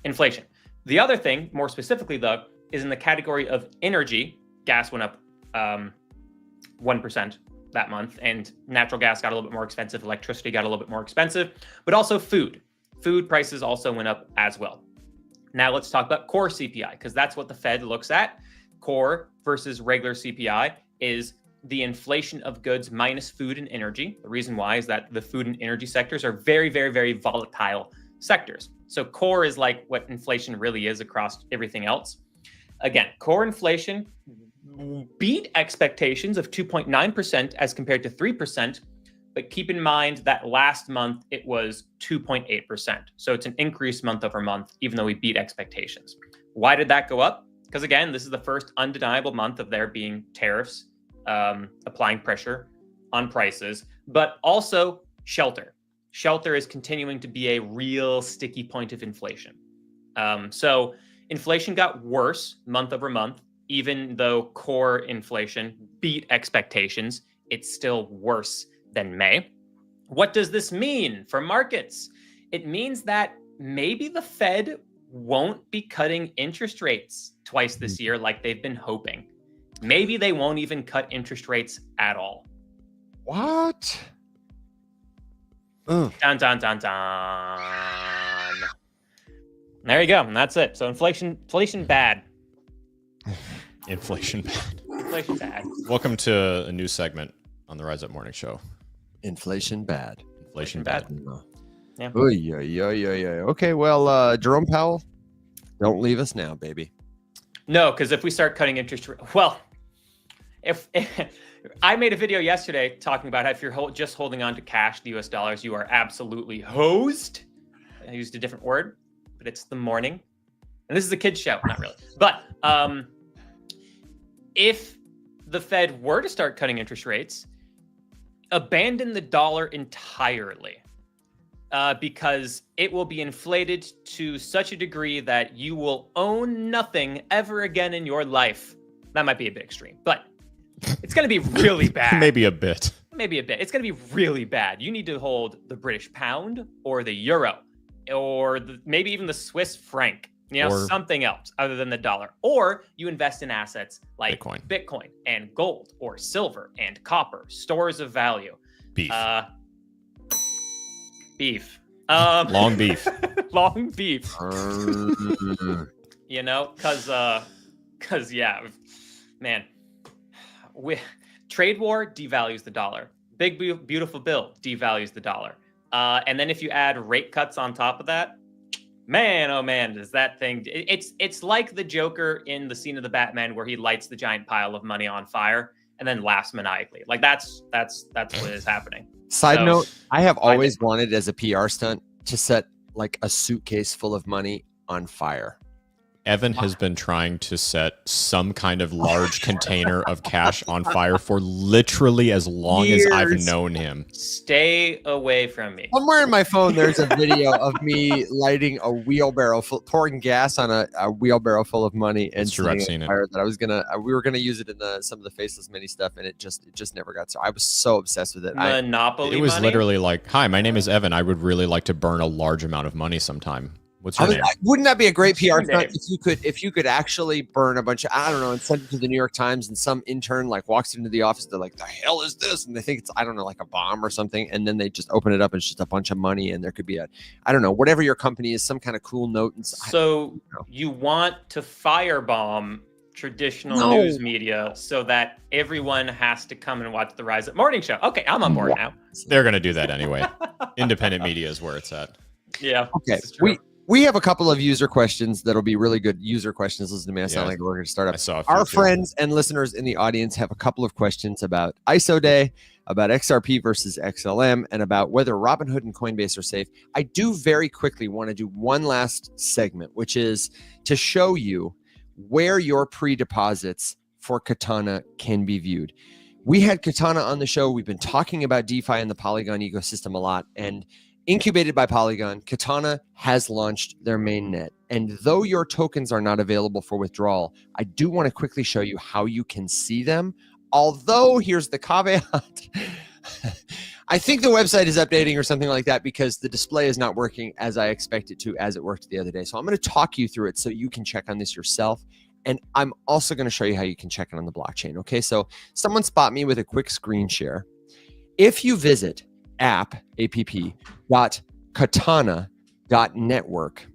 inflation. The other thing, more specifically though, is in the category of energy. Gas went up 1% that month, and natural gas got a little bit more expensive. Electricity got a little bit more expensive, but also food. Food prices also went up as well. Now let's talk about core CPI, because that's what the Fed looks at. Core versus regular CPI is the inflation of goods minus food and energy. The reason why is that the food and energy sectors are very, very, very volatile sectors. So core is like what inflation really is across everything else. Again, core inflation beat expectations of 2.9% as compared to 3%, but keep in mind that last month it was 2.8%. So it's an increase month over month, even though we beat expectations. Why did that go up? Because again, this is the first undeniable month of there being tariffs applying pressure on prices, but also shelter. Shelter is continuing to be a real sticky point of inflation. So inflation got worse month over month, even though core inflation beat expectations. It's still worse than May. What does this mean for markets? It means that maybe the Fed won't be cutting interest rates twice this year like they've been hoping. Maybe they won't even cut interest rates at all. What? Dun, dun, dun, dun. There you go. And that's it. So inflation bad. Inflation bad. Inflation bad. Welcome to a new segment on the Rise Up Morning Show. Inflation bad. Inflation bad. Yeah. Okay, well, Jerome Powell, don't leave us now, baby. No, because if we start cutting interest rates, well, if I made a video yesterday talking about how if you're just holding on to cash, the US dollars, you are absolutely hosed. I used a different word, but it's the morning. And this is a kid's show, not really. But if the Fed were to start cutting interest rates, abandon the dollar entirely because it will be inflated to such a degree that you will own nothing ever again in your life. That might be a bit extreme, but it's going to be really bad. Maybe a bit. Maybe a bit. It's going to be really bad. You need to hold the British pound or the euro or maybe even the Swiss franc, or something else other than the dollar. Or you invest in assets like Bitcoin and gold or silver and copper, stores of value. Beef. Beef. Long beef. Long beef. Because yeah, man. Trade war devalues the dollar. Big beautiful bill devalues the dollar. And then if you add rate cuts on top of that, man, oh man, does that thing? It's like the Joker in the scene of the Batman where he lights the giant pile of money on fire and then laughs maniacally. Like that's what is happening. Side note: I have always wanted, as a PR stunt, to set like a suitcase full of money on fire. Evan has been trying to set some kind of large container of cash on fire for literally as long as I've known him. Stay away from me. Somewhere in my phone, there's a video of me lighting a wheelbarrow, pouring gas on a wheelbarrow full of money, and true, I've seen it. That we were gonna use it in some of the Faceless Mini stuff, and it just never got. So I was so obsessed with it. Monopoly. It was money? Literally like, "Hi, my name is Evan. I would really like to burn a large amount of money sometime. What's your name? Wouldn't that be a great PR Your stunt name. if you could actually burn a bunch of, I don't know, and send it to the New York Times, and some intern like walks into the office, they're like, the hell is this? And they think it's, I don't know, like a bomb or something, and then they just open it up and it's just a bunch of money, and there could be I don't know, whatever your company is, some kind of cool note. And So you want to firebomb traditional No. news media so that everyone has to come and watch the Rise Up Morning Show. Okay, I'm on board now. They're going to do that anyway. Independent media is where it's at. Yeah. Okay, this is true. we have a couple of user questions that'll be really good user questions. Listen to me, I sound Yeah. like we're going to start I up. saw a few Our too. friends and listeners in the audience have a couple of questions about ISO Day, about XRP versus XLM, and about whether Robinhood and Coinbase are safe. I do very quickly want to do one last segment, which is to show you where your pre-deposits for Katana can be viewed. We had Katana on the show. We've been talking about DeFi and the Polygon ecosystem a lot, and incubated by Polygon, Katana has launched their mainnet. And though your tokens are not available for withdrawal, I do want to quickly show you how you can see them. Although, here's the caveat. I think the website is updating or something like that because the display is not working as I expect it to, as it worked the other day. So I'm going to talk you through it so you can check on this yourself. And I'm also going to show you how you can check it on the blockchain. Okay, so someone spot me with a quick screen share. If you visit app.katana.network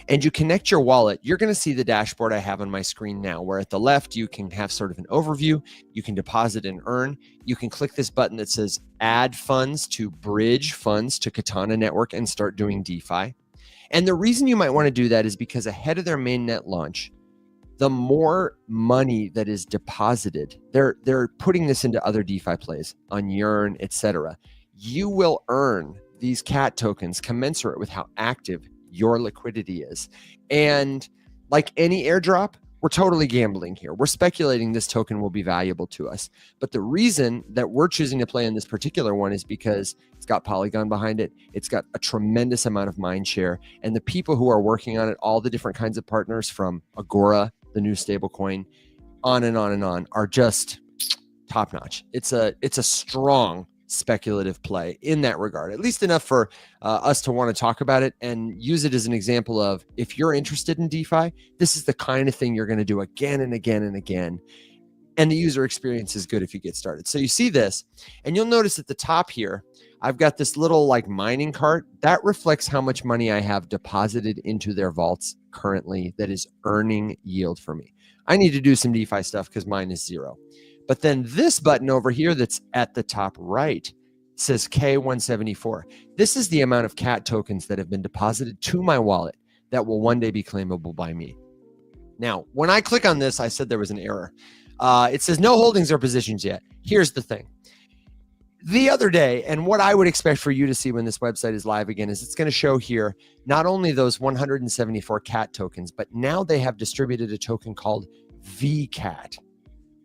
and you connect your wallet, you're going to see the dashboard I have on my screen now, where at the left, you can have sort of an overview. You can deposit and earn. You can click this button that says add funds to bridge funds to Katana network and start doing DeFi. And the reason you might want to do that is because ahead of their mainnet launch, the more money that is deposited, they're putting this into other DeFi plays on Yearn, etc. You will earn these CAT tokens commensurate with how active your liquidity is. And like any airdrop, we're totally gambling here. We're speculating this token will be valuable to us. But the reason that we're choosing to play in this particular one is because it's got Polygon behind it. It's got a tremendous amount of mind share. And the people who are working on it, all the different kinds of partners from Agora, the new stablecoin, on and on and on, are just top notch. It's a strong speculative play in that regard, at least enough for us to want to talk about it and use it as an example of, if you're interested in DeFi, this is the kind of thing you're going to do again and again and again. And the user experience is good if you get started. So you see this, and you'll notice at the top here, I've got this little like mining cart that reflects how much money I have deposited into their vaults currently that is earning yield for me. I need to do some DeFi stuff because mine is 0. But then this button over here that's at the top right says K174. This is the amount of CAT tokens that have been deposited to my wallet that will one day be claimable by me. Now, when I click on this, I said there was an error. It says no holdings or positions yet. Here's the thing. The other day, and what I would expect for you to see when this website is live again, is it's going to show here not only those 174 CAT tokens, but now they have distributed a token called VCAT,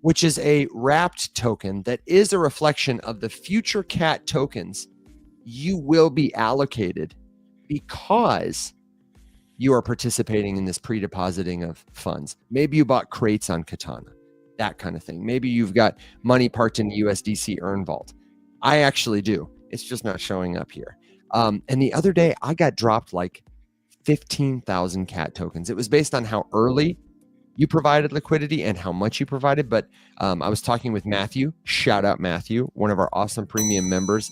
which is a wrapped token that is a reflection of the future CAT tokens you will be allocated because you are participating in this pre-depositing of funds. Maybe you bought crates on Katana, that kind of thing. Maybe you've got money parked in the USDC Earn Vault. I actually do. It's just not showing up here. And the other day, I got dropped like 15,000 CAT tokens. It was based on how early you provided liquidity and how much you provided. But I was talking with Matthew, shout out Matthew, one of our awesome premium members.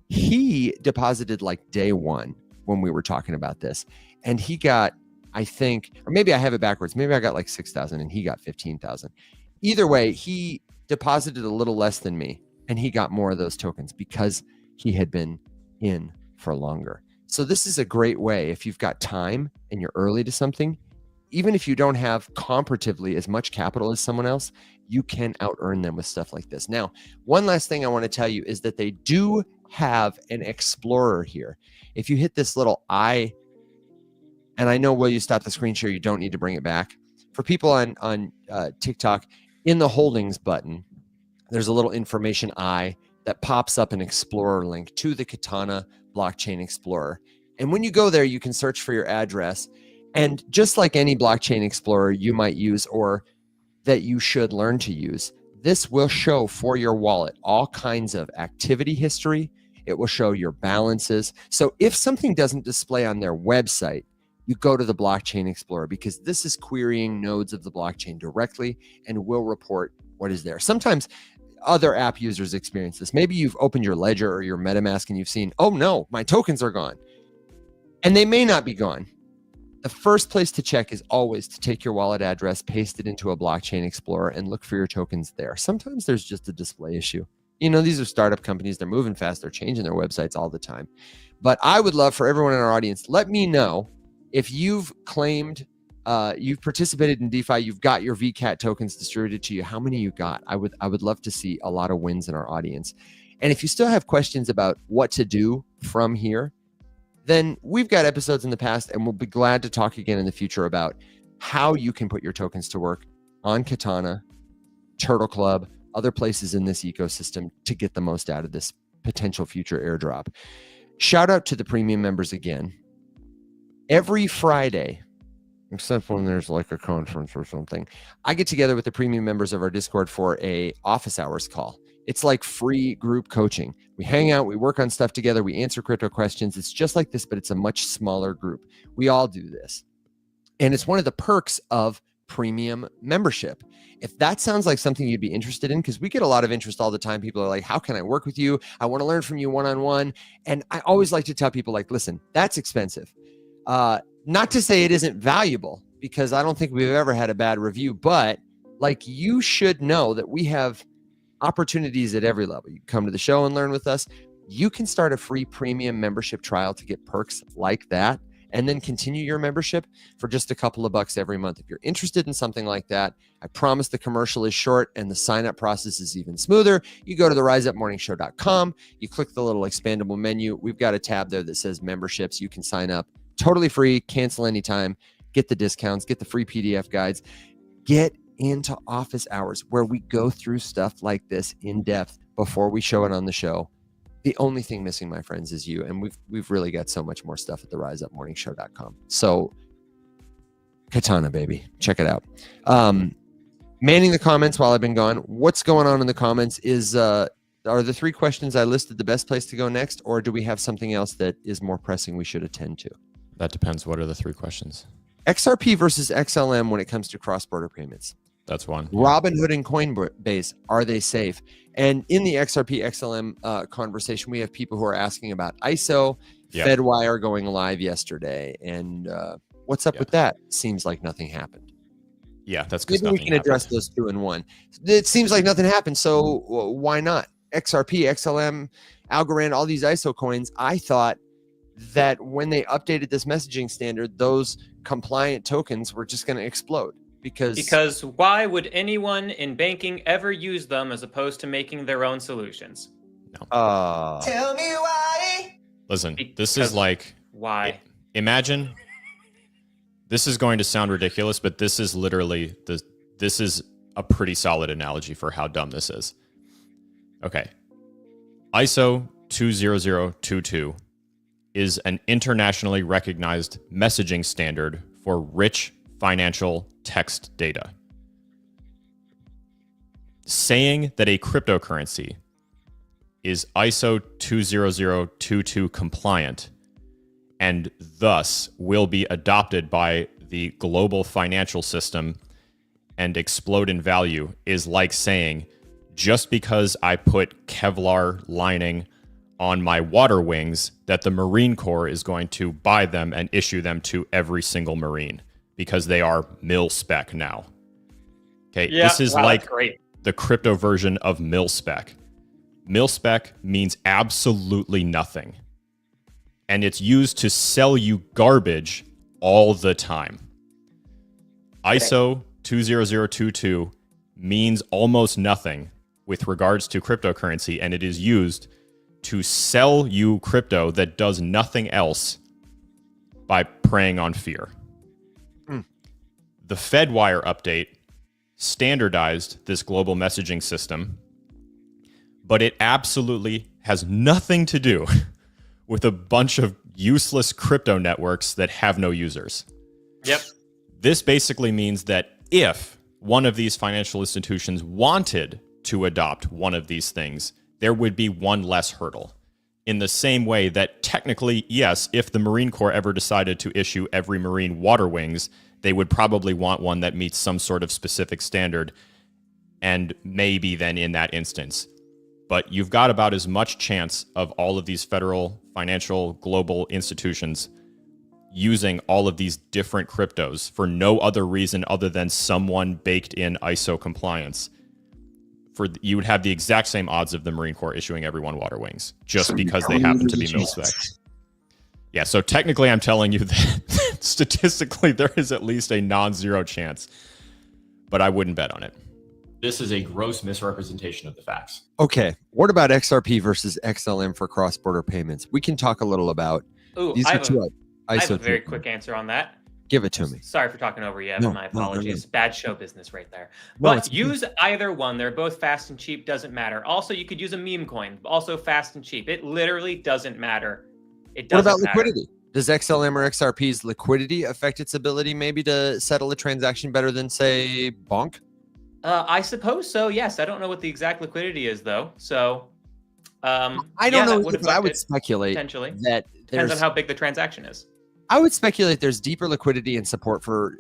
He deposited like day one when we were talking about this. And he got, I think, or maybe I have it backwards. Maybe I got like 6,000 and he got 15,000. Either way, he deposited a little less than me and he got more of those tokens because he had been in for longer. So this is a great way if you've got time and you're early to something. Even if you don't have comparatively as much capital as someone else, you can out earn them with stuff like this. Now, one last thing I want to tell you is that they do have an explorer here. If you hit this little eye, and I know, will you stop the screen share? You don't need to bring it back. For people on TikTok, in the holdings button, there's a little information eye that pops up an explorer link to the Katana blockchain explorer. And when you go there, you can search for your address. And just like any blockchain explorer you might use or that you should learn to use, this will show for your wallet all kinds of activity history. It will show your balances. So if something doesn't display on their website, you go to the Blockchain Explorer, because this is querying nodes of the blockchain directly and will report what is there. Sometimes other app users experience this. Maybe you've opened your Ledger or your MetaMask and you've seen, oh no, my tokens are gone. And they may not be gone. The first place to check is always to take your wallet address, paste it into a Blockchain Explorer, and look for your tokens there. Sometimes there's just a display issue. These are startup companies. They're moving fast. They're changing their websites all the time. But I would love for everyone in our audience, let me know if you've claimed, you've participated in DeFi, you've got your VCAT tokens distributed to you, how many you got. I would love to see a lot of wins in our audience. And if you still have questions about what to do from here, then we've got episodes in the past, and we'll be glad to talk again in the future about how you can put your tokens to work on Katana, Turtle Club, other places in this ecosystem to get the most out of this potential future airdrop. Shout out to the premium members again. Every Friday, except when there's like a conference or something, I get together with the premium members of our Discord for a office hours call. It's like free group coaching. We hang out, we work on stuff together, we answer crypto questions. It's just like this, but it's a much smaller group. We all do this. And it's one of the perks of premium membership. If that sounds like something you'd be interested in, because we get a lot of interest all the time. People are like, how can I work with you? I want to learn from you one-on-one. And I always like to tell people, like, listen, that's expensive. Not to say it isn't valuable, because I don't think we've ever had a bad review, but like, you should know that we have opportunities at every level. You can come to the show and learn with us. You can start a free premium membership trial to get perks like that, and then continue your membership for just a couple of bucks every month. If you're interested in something like that, I promise the commercial is short and the sign-up process is even smoother. You go to the riseupmorningshow.com, you click the little expandable menu. We've got a tab there that says memberships. You can sign up totally free, cancel anytime, get the discounts, get the free PDF guides, get into office hours where we go through stuff like this in depth before we show it on the show. The only thing missing, my friends, is you. And we've really got so much more stuff at the riseupmorningshow.com. So Katana, baby, check it out. Manning the comments while I've been gone. What's going on in the comments is, are the 3 questions I listed the best place to go next, or do we have something else that is more pressing we should attend to? That depends. What are the 3 questions? XRP versus XLM when it comes to cross-border payments. That's one. Robinhood and Coinbase, are they safe? And in the XRP XLM conversation, we have people who are asking about ISO, FedWire going live yesterday, and what's up with that? Seems like nothing happened. Yeah, that's because maybe we can address those 2 in one. It seems like nothing happened, so why not? XRP, XLM, Algorand, all these ISO coins. I thought that when they updated this messaging standard, those compliant tokens were just going to explode. Because why would anyone in banking ever use them as opposed to making their own solutions? No. Tell me why. Listen, this is like, why? Imagine, this is going to sound ridiculous, but this is literally, this is a pretty solid analogy for how dumb this is. Okay. ISO 20022 is an internationally recognized messaging standard for rich financial text data. Saying that a cryptocurrency is ISO 20022 compliant and thus will be adopted by the global financial system and explode in value is like saying, just because I put Kevlar lining on my water wings, that the Marine Corps is going to buy them and issue them to every single Marine, because they are mil-spec now. Okay, yeah, this is like the crypto version of mil-spec. Mil-spec means absolutely nothing. And it's used to sell you garbage all the time. ISO 20022 means almost nothing with regards to cryptocurrency, and it is used to sell you crypto that does nothing else by preying on fear. The FedWire update standardized this global messaging system, but it absolutely has nothing to do with a bunch of useless crypto networks that have no users. Yep. This basically means that if one of these financial institutions wanted to adopt one of these things, there would be one less hurdle. in the same way that technically, yes, if the Marine Corps ever decided to issue every Marine water wings, they would probably want one that meets some sort of specific standard, and maybe then in that instance. But you've got about as much chance of all of these federal, financial, global institutions using all of these different cryptos for no other reason other than someone baked in ISO compliance. You would have the exact same odds of the Marine Corps issuing everyone water wings just because they happen to be mil-spec. Yeah, so technically I'm telling you that statistically there is at least a non-zero chance, but I wouldn't bet on it. This is a gross misrepresentation of the facts. Okay, what about XRP versus XLM for cross-border payments? We can talk a little about. Ooh, These I are have, two I have ISO a very tokens. quick answer on that. Give it to me. Sorry for talking over you, Evan. No, My no, no, apologies. no. Bad show business right there. No, But it's use either one. They're both fast and cheap. Doesn't matter. Also, you could use a meme coin. Also fast and cheap. It literally doesn't matter. It What doesn't about matter. liquidity? Does XLM or XRP's liquidity affect its ability maybe to settle a transaction better than, say, Bonk? I suppose so. Yes. I don't know what the exact liquidity is though. So, I yeah, don't that know, would but I affect would it, speculate potentially. that Depends on there's. how big the transaction is. I would speculate there's deeper liquidity and support for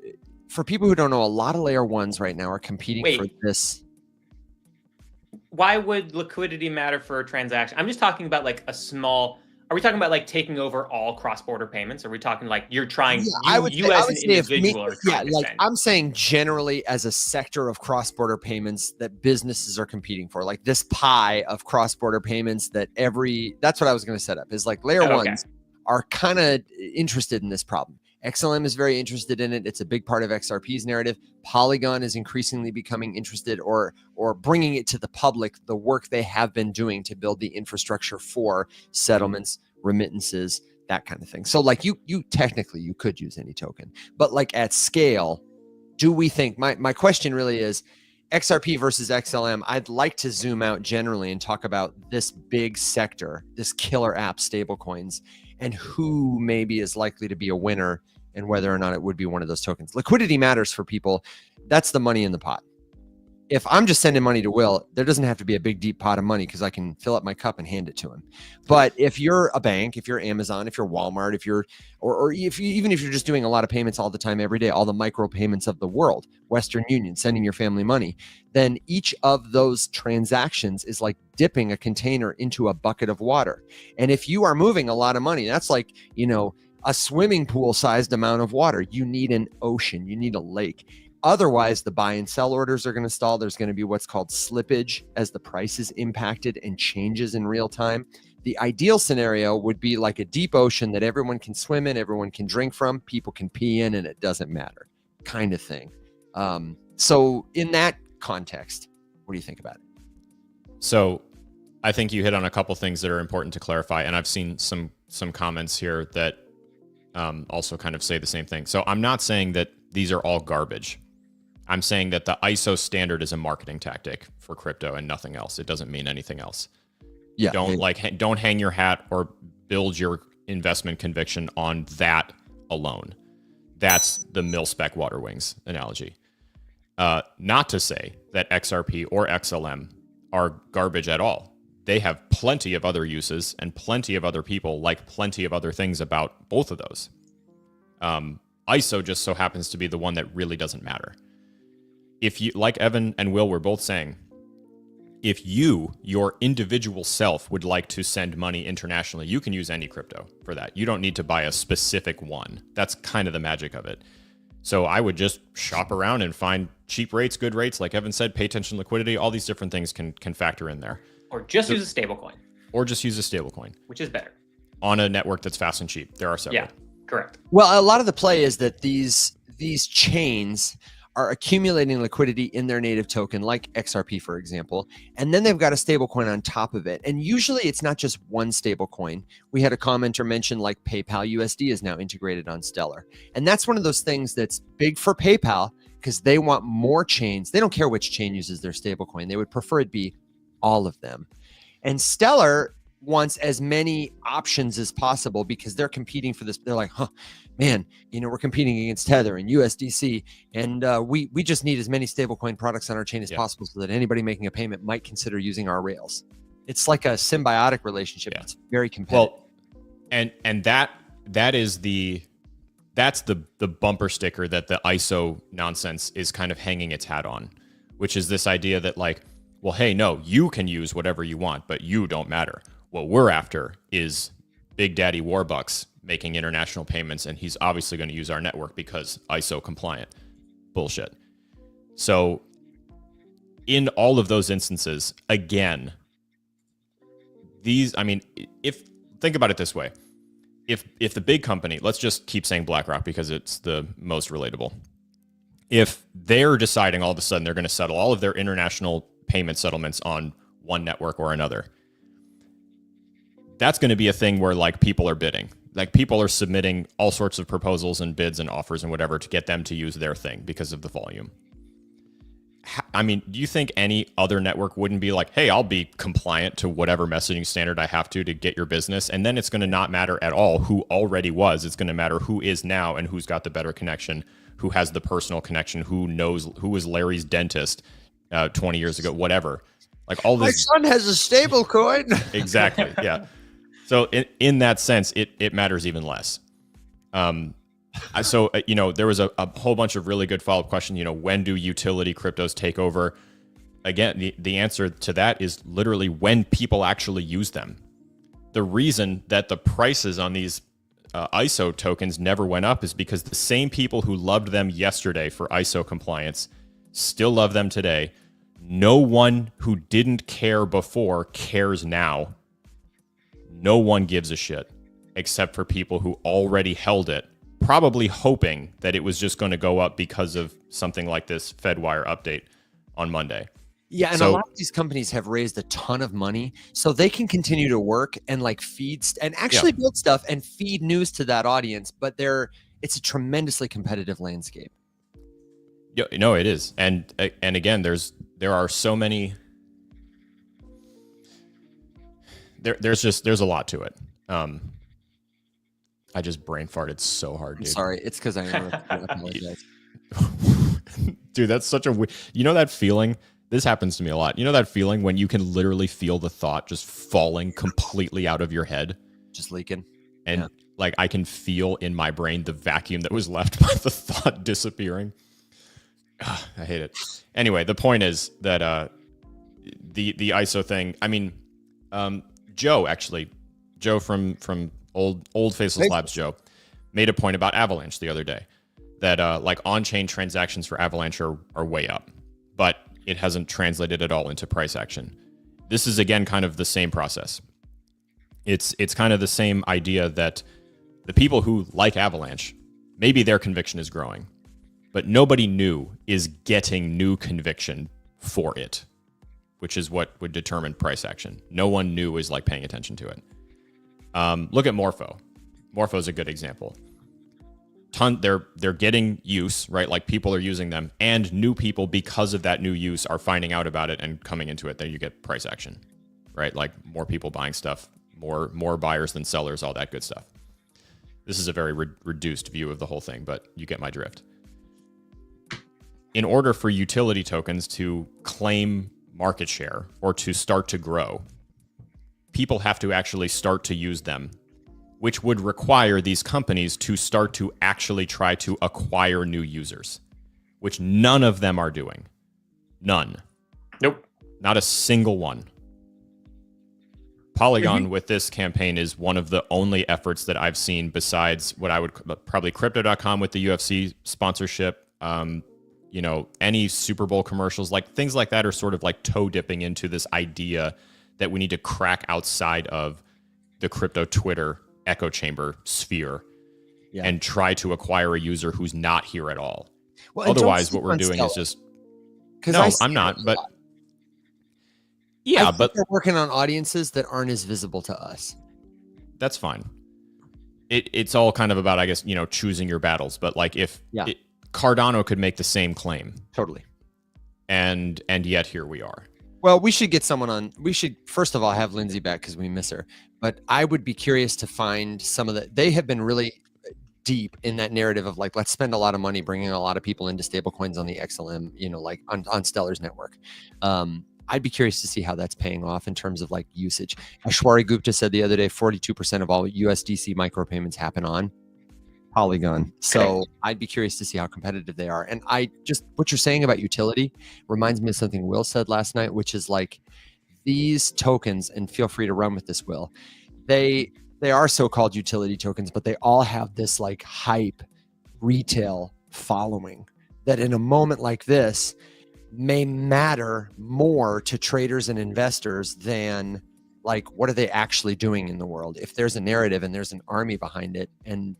people who don't know. A lot of layer ones right now are competing for Wait. this. Why would liquidity matter for a transaction? I'm just talking about like a small. Are we talking about like taking over all cross-border payments? Are we talking like you're trying? Yeah, You as an individual are trying to like spend. I'm saying generally as a sector of cross-border payments that businesses are competing for, like this pie of cross-border payments that that's what I was going to set up is like layer Okay. ones are kind of interested in this problem. XLM is very interested in it. It's a big part of XRP's narrative. Polygon is increasingly becoming interested or bringing it to the public, the work they have been doing to build the infrastructure for settlements, remittances, that kind of thing. So like you technically you could use any token, but like at scale, do we think my question really is XRP versus XLM? I'd like to zoom out generally and talk about this big sector, this killer app stablecoins, and who maybe is likely to be a winner and whether or not it would be one of those tokens. Liquidity matters for people. That's the money in the pot. If I'm just sending money to Will, there doesn't have to be a big, deep pot of money because I can fill up my cup and hand it to him. But if you're a bank, if you're Amazon, if you're Walmart, if you're, or if you, even if you're just doing a lot of payments all the time, every day, all the micro payments of the world, Western Union, sending your family money, then each of those transactions is like dipping a container into a bucket of water. And if you are moving a lot of money, that's like, a swimming pool sized amount of water. You need an ocean, you need a lake. Otherwise, the buy and sell orders are going to stall. There's going to be what's called slippage as the price is impacted and changes in real time. The ideal scenario would be like a deep ocean that everyone can swim in, everyone can drink from, people can pee in, and it doesn't matter kind of thing. So in that context, what do you think about it? So I think you hit on a couple things that are important to clarify, and I've seen some comments here that also kind of say the same thing. So I'm not saying that these are all garbage. I'm saying that the ISO standard is a marketing tactic for crypto and nothing else. It doesn't mean anything else. Yeah. Don't hang your hat or build your investment conviction on that alone. That's the mil-spec water wings analogy. Not to say that XRP or XLM are garbage at all. They have plenty of other uses and plenty of other people like plenty of other things about both of those. ISO just so happens to be the one that really doesn't matter. If you, like Evan and Will were both saying, if your individual self would like to send money internationally, you can use any crypto for that. You don't need to buy a specific one. That's kind of the magic of it. So I would just shop around and find cheap rates, good rates. Like Evan said, pay attention to liquidity. All these different things can factor in there. Or just use a stablecoin. Or just use a stablecoin. Which is better. On a network that's fast and cheap. There are several. Yeah, correct. Well, a lot of the play is that these chains are accumulating liquidity in their native token, like XRP, for example, and then they've got a stable coin on top of it. And usually it's not just one stable coin. We had a commenter mention like PayPal USD is now integrated on Stellar. And that's one of those things that's big for PayPal because they want more chains. They don't care which chain uses their stable coin. They would prefer it be all of them. And Stellar wants as many options as possible because they're competing for this. They're like, man, we're competing against Tether and USDC, and we just need as many stablecoin products on our chain as possible so that anybody making a payment might consider using our rails. it's like a symbiotic relationship. Yeah. It's very competitive. Well, and that is that's the bumper sticker that the ISO nonsense is kind of hanging its hat on, which is this idea that like, well, hey, no, you can use whatever you want, but you don't matter. What we're after is Big Daddy Warbucks making international payments, and he's obviously going to use our network because ISO compliant. Bullshit. So in all of those instances, again, think about it this way. If the big company, let's just keep saying BlackRock because it's the most relatable. If they're deciding all of a sudden they're going to settle all of their international payment settlements on one network or another, that's going to be a thing where like people are bidding. Like people are submitting all sorts of proposals and bids and offers and whatever to get them to use their thing because of the volume. I mean, do you think any other network wouldn't be like, hey, I'll be compliant to whatever messaging standard I have to get your business? And then it's going to not matter at all who already was. It's going to matter who is now and who's got the better connection, who has the personal connection, who knows, who was Larry's dentist 20 years ago, whatever. Like all this. My son has a stable coin. Exactly. Yeah. So in that sense, it matters even less. So, there was a whole bunch of really good follow-up questions. When do utility cryptos take over? Again, the answer to that is literally when people actually use them. The reason that the prices on these ISO tokens never went up is because the same people who loved them yesterday for ISO compliance still love them today. No one who didn't care before cares now. No one gives a shit except for people who already held it, probably hoping that it was just going to go up because of something like this FedWire update on Monday. Yeah, and a lot of these companies have raised a ton of money, so they can continue to work and like feed and actually build stuff and feed news to that audience. But it's a tremendously competitive landscape. Yeah, no, it is, and again, there are so many. There's a lot to it. I just brain farted so hard, dude. I'm sorry, it's because I apologize. Dude, that's such a that feeling. This happens to me a lot. You know that feeling when you can literally feel the thought just falling completely out of your head, just leaking, and like I can feel in my brain the vacuum that was left by the thought disappearing. Ugh, I hate it. Anyway, the point is that the ISO thing. I mean, Joe from old Faceless Labs, Joe, made a point about Avalanche the other day that like on-chain transactions for Avalanche are way up, but it hasn't translated at all into price action. This is again kind of the same process. It's kind of the same idea that the people who like Avalanche, maybe their conviction is growing, but nobody new is getting new conviction for it, which is what would determine price action. No one new is like paying attention to it. Look at Morpho. Morpho is a good example. They're getting use, right? Like people are using them, and new people because of that new use are finding out about it and coming into it. Then you get price action, right? Like more people buying stuff, more buyers than sellers, all that good stuff. This is a very reduced view of the whole thing, but you get my drift. In order for utility tokens to claim market share or to start to grow, people have to actually start to use them, which would require these companies to start to actually try to acquire new users, which none of them are doing. None. Nope. Not a single one. Polygon with this campaign is one of the only efforts that I've seen besides what I would probably Crypto.com with the UFC sponsorship. Any Super Bowl commercials, like things like that are sort of like toe dipping into this idea that we need to crack outside of the crypto Twitter echo chamber sphere and try to acquire a user who's not here at all. Well, otherwise, what we're doing is just... No, I'm not, but... Yeah, but they're working on audiences that aren't as visible to us. That's fine. It's all kind of about, I guess, choosing your battles. But like if Cardano could make the same claim. Totally. And yet here we are. Well, we should get someone on. We should, first of all, have Lindsay back because we miss her. But I would be curious to find some of they have been really deep in that narrative of like, let's spend a lot of money bringing a lot of people into stablecoins on the XLM, like on Stellar's network. I'd be curious to see how that's paying off in terms of like usage. Ashwari Gupta said the other day, 42% of all USDC micropayments happen on Polygon. So I'd be curious to see how competitive they are. And what you're saying about utility reminds me of something Will said last night, which is like these tokens, and feel free to run with this, Will, they are so-called utility tokens, but they all have this like hype retail following that in a moment like this may matter more to traders and investors than like what are they actually doing in the world. If there's a narrative and there's an army behind it, and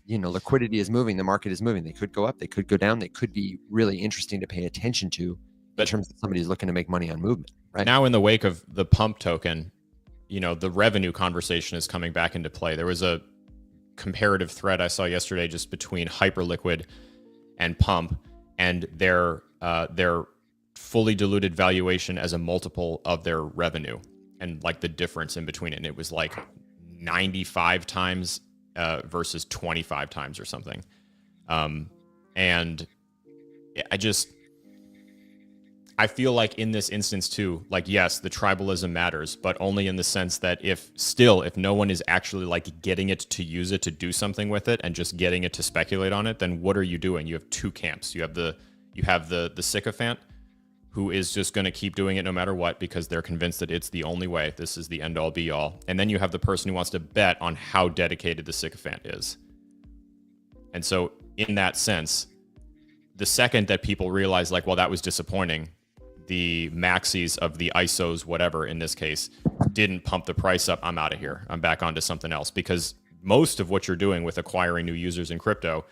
liquidity is moving, the market is moving, they could go up, they could go down, they could be really interesting to pay attention to in terms of somebody who's looking to make money on movement. Right now, in the wake of the pump token, the revenue conversation is coming back into play. There was a comparative thread I saw yesterday just between Hyperliquid and Pump, and their fully diluted valuation as a multiple of their revenue, and like the difference in between it. And it was like 95 times versus 25 times or something. And I feel like in this instance too, like, yes, the tribalism matters, but only in the sense that if no one is actually like getting it to use it to do something with it and just getting it to speculate on it, then what are you doing? You have two camps. You have the sycophant who is just going to keep doing it no matter what because they're convinced that it's the only way. This is the end all be all. And then you have the person who wants to bet on how dedicated the sycophant is. And so in that sense, the second that people realize like, well, that was disappointing, the maxis of the ISOs, whatever in this case, didn't pump the price up, I'm out of here. I'm back onto something else. Because most of what you're doing with acquiring new users in crypto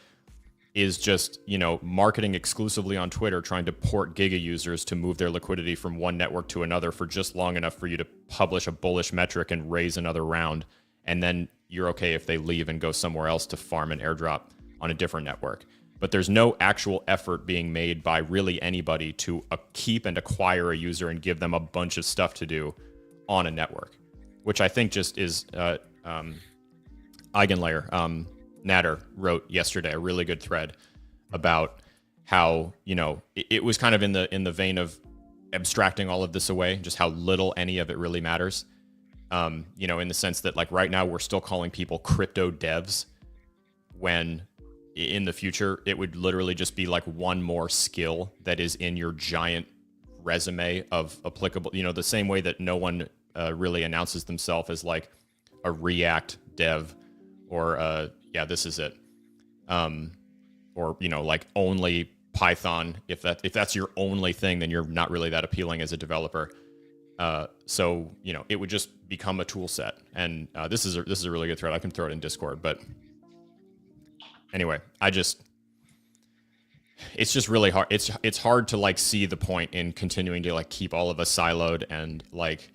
is just, marketing exclusively on Twitter, trying to port Giga users to move their liquidity from one network to another for just long enough for you to publish a bullish metric and raise another round. And then you're okay if they leave and go somewhere else to farm an airdrop on a different network. But there's no actual effort being made by really anybody to keep and acquire a user and give them a bunch of stuff to do on a network, which I think just is Eigenlayer. Natter wrote yesterday a really good thread about how, it was kind of in the vein of abstracting all of this away, just how little any of it really matters. In the sense that like right now we're still calling people crypto devs when in the future it would literally just be like one more skill that is in your giant resume of applicable, the same way that no one really announces themselves as like a React dev or this is it. Or, like only Python. If that's your only thing, then you're not really that appealing as a developer. So, it would just become a tool set. And this is a really good thread. I can throw it in Discord, but anyway, it's just really hard. It's hard to like see the point in continuing to like keep all of us siloed, and like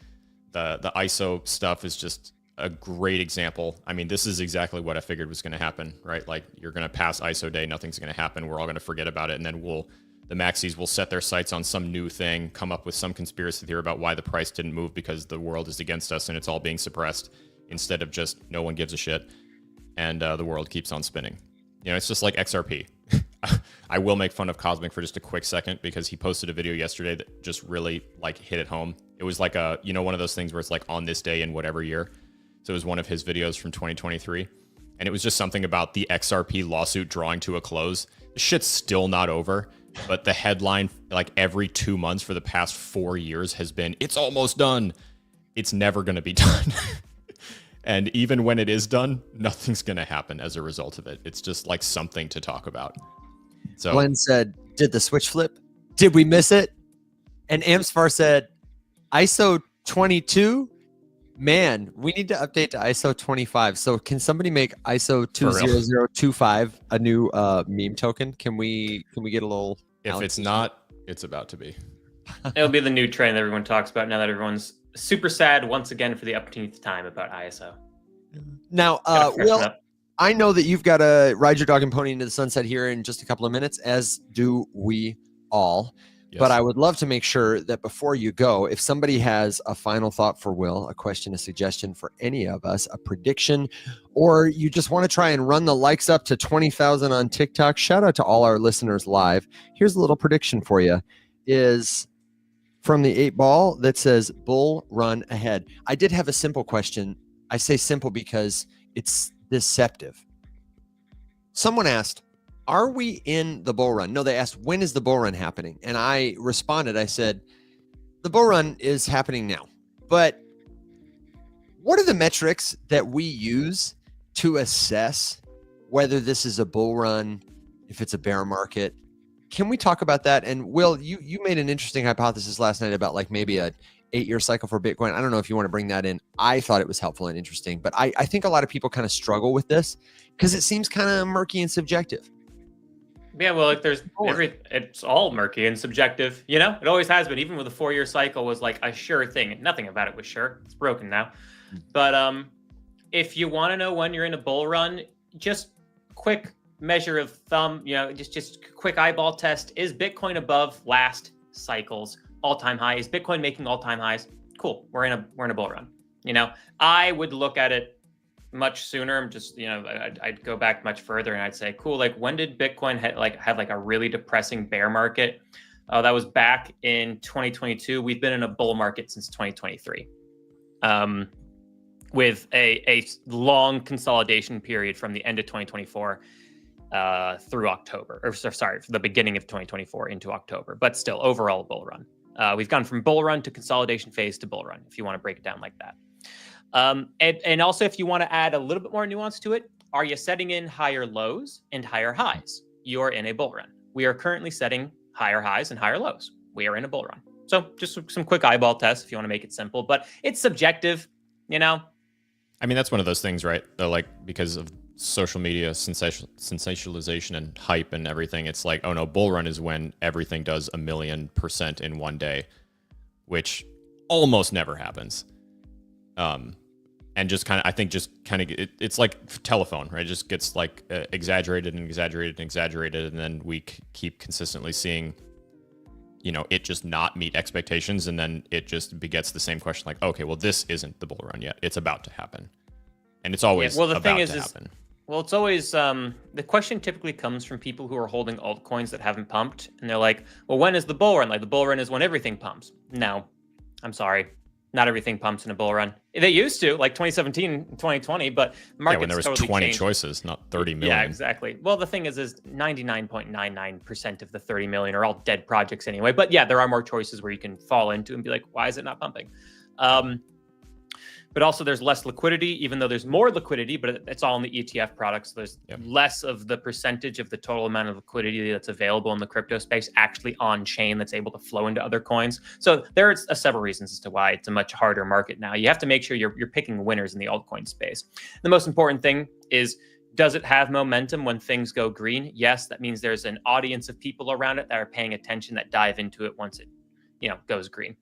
the ISO stuff is just a great example. I mean, this is exactly what I figured was going to happen, right? Like you're going to pass ISO day, nothing's going to happen. We're all going to forget about it. And then the maxis will set their sights on some new thing, come up with some conspiracy theory about why the price didn't move because the world is against us and it's all being suppressed, instead of just no one gives a shit. And the world keeps on spinning. It's just like XRP. I will make fun of Cosmic for just a quick second because he posted a video yesterday that just really like hit it home. It was like one of those things where it's like on this day in whatever year. So it was one of his videos from 2023. And it was just something about the XRP lawsuit drawing to a close. The shit's still not over. But the headline like every 2 months for the past 4 years has been, it's almost done. It's never going to be done. And even when it is done, nothing's going to happen as a result of it. It's just like something to talk about. So Glenn said, did the switch flip? Did we miss it? And Amsfar said, ISO 22? Man, we need to update to ISO 25. So can somebody make ISO 20025 a new meme token? Can we get a little... If it's not, it's about to be. It'll be the new trend that everyone talks about now that everyone's super sad once again for the upteenth time about ISO. Now, Will, I know that you've got to ride your dog and pony into the sunset here in just a couple of minutes, as do we all. Yes. But I would love to make sure that before you go, if somebody has a final thought for Will, a question, a suggestion for any of us, a prediction, or you just want to try and run the likes up to 20,000 on TikTok, shout out to all our listeners live. Here's a little prediction for you is from the 8 Ball that says bull run ahead. I did have a simple question. I say simple because it's deceptive. Someone asked, are we in the bull run? No, they asked, when is the bull run happening? And I responded, I said, the bull run is happening now. But what are the metrics that we use to assess whether this is a bull run, if it's a bear market? Can we talk about that? And Will, you made an interesting hypothesis last night about like maybe a 8-year cycle for Bitcoin. I don't know if you want to bring that in. I thought it was helpful and interesting, but I think a lot of people kind of struggle with this because it seems kind of murky and subjective. Yeah, well, like it's all murky and subjective. You know, it always has been. Even with a 4-year cycle was like a sure thing. Nothing about it was sure. It's broken now. But if you want to know when you're in a bull run, just quick measure of thumb, you know, just quick eyeball test. Is Bitcoin above last cycle's all-time high? Is Bitcoin making all-time highs? Cool. We're in a bull run. You know, I would look at it much sooner. I'm just, you know, I'd go back much further and I'd say, cool, like when did Bitcoin have like a really depressing bear market? That was back in 2022. We've been in a bull market since 2023. With a long consolidation period from the end of 2024 through October, or sorry, from the beginning of 2024 into October, but still overall bull run. We've gone from bull run to consolidation phase to bull run, if you want to break it down like that. And also, if you want to add a little bit more nuance to it, are you setting in higher lows and higher highs? You're in a bull run. We are currently setting higher highs and higher lows. We are in a bull run. So just some quick eyeball tests if you want to make it simple, but it's subjective, you know? I mean, that's one of those things, right? Like, because of social media sensationalization and hype and everything, it's like, oh no, bull run is when everything does 1,000,000% in one day, which almost never happens. And just kind of, I think just kind of, it's like telephone, right? It just gets like exaggerated and exaggerated and exaggerated. And then we keep consistently seeing, you know, it just not meet expectations. And then it just begets the same question like, okay, well, this isn't the bull run yet. It's about to happen. And it's always about to happen. Well, it's always, the question typically comes from people who are holding altcoins that haven't pumped. And they're like, well, when is the bull run? Like the bull run is when everything pumps. No, I'm sorry. Not everything pumps in a bull run. They used to, like 2017 and 2020, but markets when there was totally 20 changed. choices, not 30 million. Yeah, exactly. Well, the thing is 99.99% of the 30 million are all dead projects anyway. But yeah, there are more choices where you can fall into and be like, why is it not pumping? But also there's less liquidity, even though there's more liquidity, but it's all in the ETF products. So there's less of the percentage of the total amount of liquidity that's available in the crypto space actually on chain that's able to flow into other coins. So there's several reasons as to why it's a much harder market now. You have to make sure you're picking winners in the altcoin space. The most important thing is, does it have momentum when things go green? Yes, that means there's an audience of people around it that are paying attention, that dive into it once it, you know, goes green.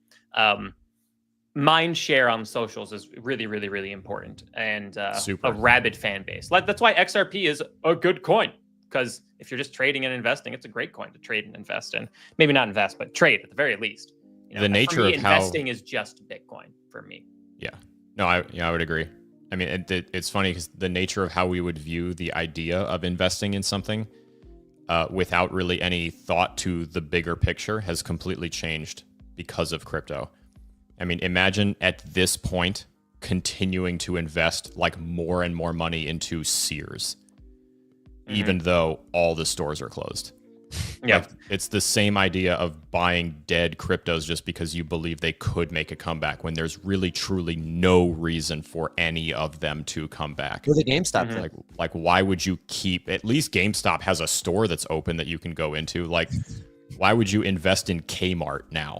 Mind share on socials is really, really, really important, and a rabid fan base. That's why XRP is a good coin, because if you're just trading and investing, it's a great coin to trade and invest in. Maybe not invest, but trade at the very least. You know, the nature for me, of how investing is just Bitcoin for me. Yeah, no, I would agree. I mean, it's funny because the nature of how we would view the idea of investing in something without really any thought to the bigger picture has completely changed because of crypto. I mean, imagine at this point continuing to invest like more and more money into Sears, even though all the stores are closed. Yeah, like, it's the same idea of buying dead cryptos just because you believe they could make a comeback when there's really truly no reason for any of them to come back. Well, the GameStop thing. Like why would you keep? At least GameStop has a store that's open that you can go into. Like, why would you invest in Kmart now,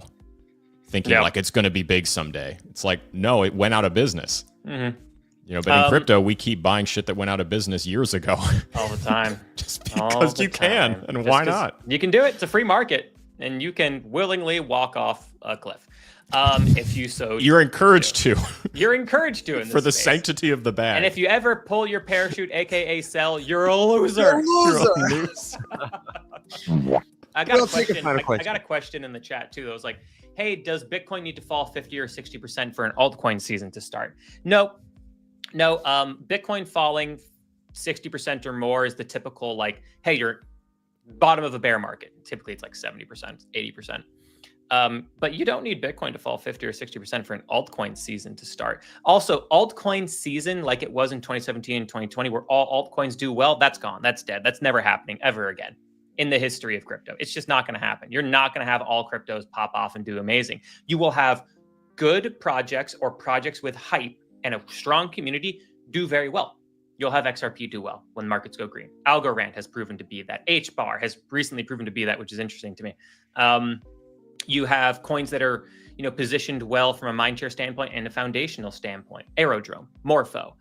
thinking like it's going to be big someday? It's like, no, it went out of business. You know, but in crypto, we keep buying shit that went out of business years ago. All the time. Just because you can, and why not? You can do it. It's a free market, and you can willingly walk off a cliff if you so. You're encouraged to. You're encouraged to in this for the space. Sanctity of the bag. And if you ever pull your parachute, aka sell, you're a loser. You're a loser. I got a question. I got a question in the chat too. That was like, "Hey, does Bitcoin need to fall 50 or 60% for an altcoin season to start?" No. Bitcoin falling 60% or more is the typical, like, hey, you're bottom of a bear market. Typically, it's like 70%, 80%. But you don't need Bitcoin to fall 50 or 60% for an altcoin season to start. Also, altcoin season, like it was in 2017 and 2020, where all altcoins do well, that's gone. That's dead. That's never happening ever again in the history of crypto. It's just not going to happen. You're not going to have all cryptos pop off and do amazing. You will have good projects or projects with hype and a strong community do very well. You'll have XRP do well when markets go green. Algorand has proven to be that. HBAR has recently proven to be that, which is interesting to me. You have coins that are, positioned well from a mindshare standpoint and a foundational standpoint. Aerodrome, Morpho,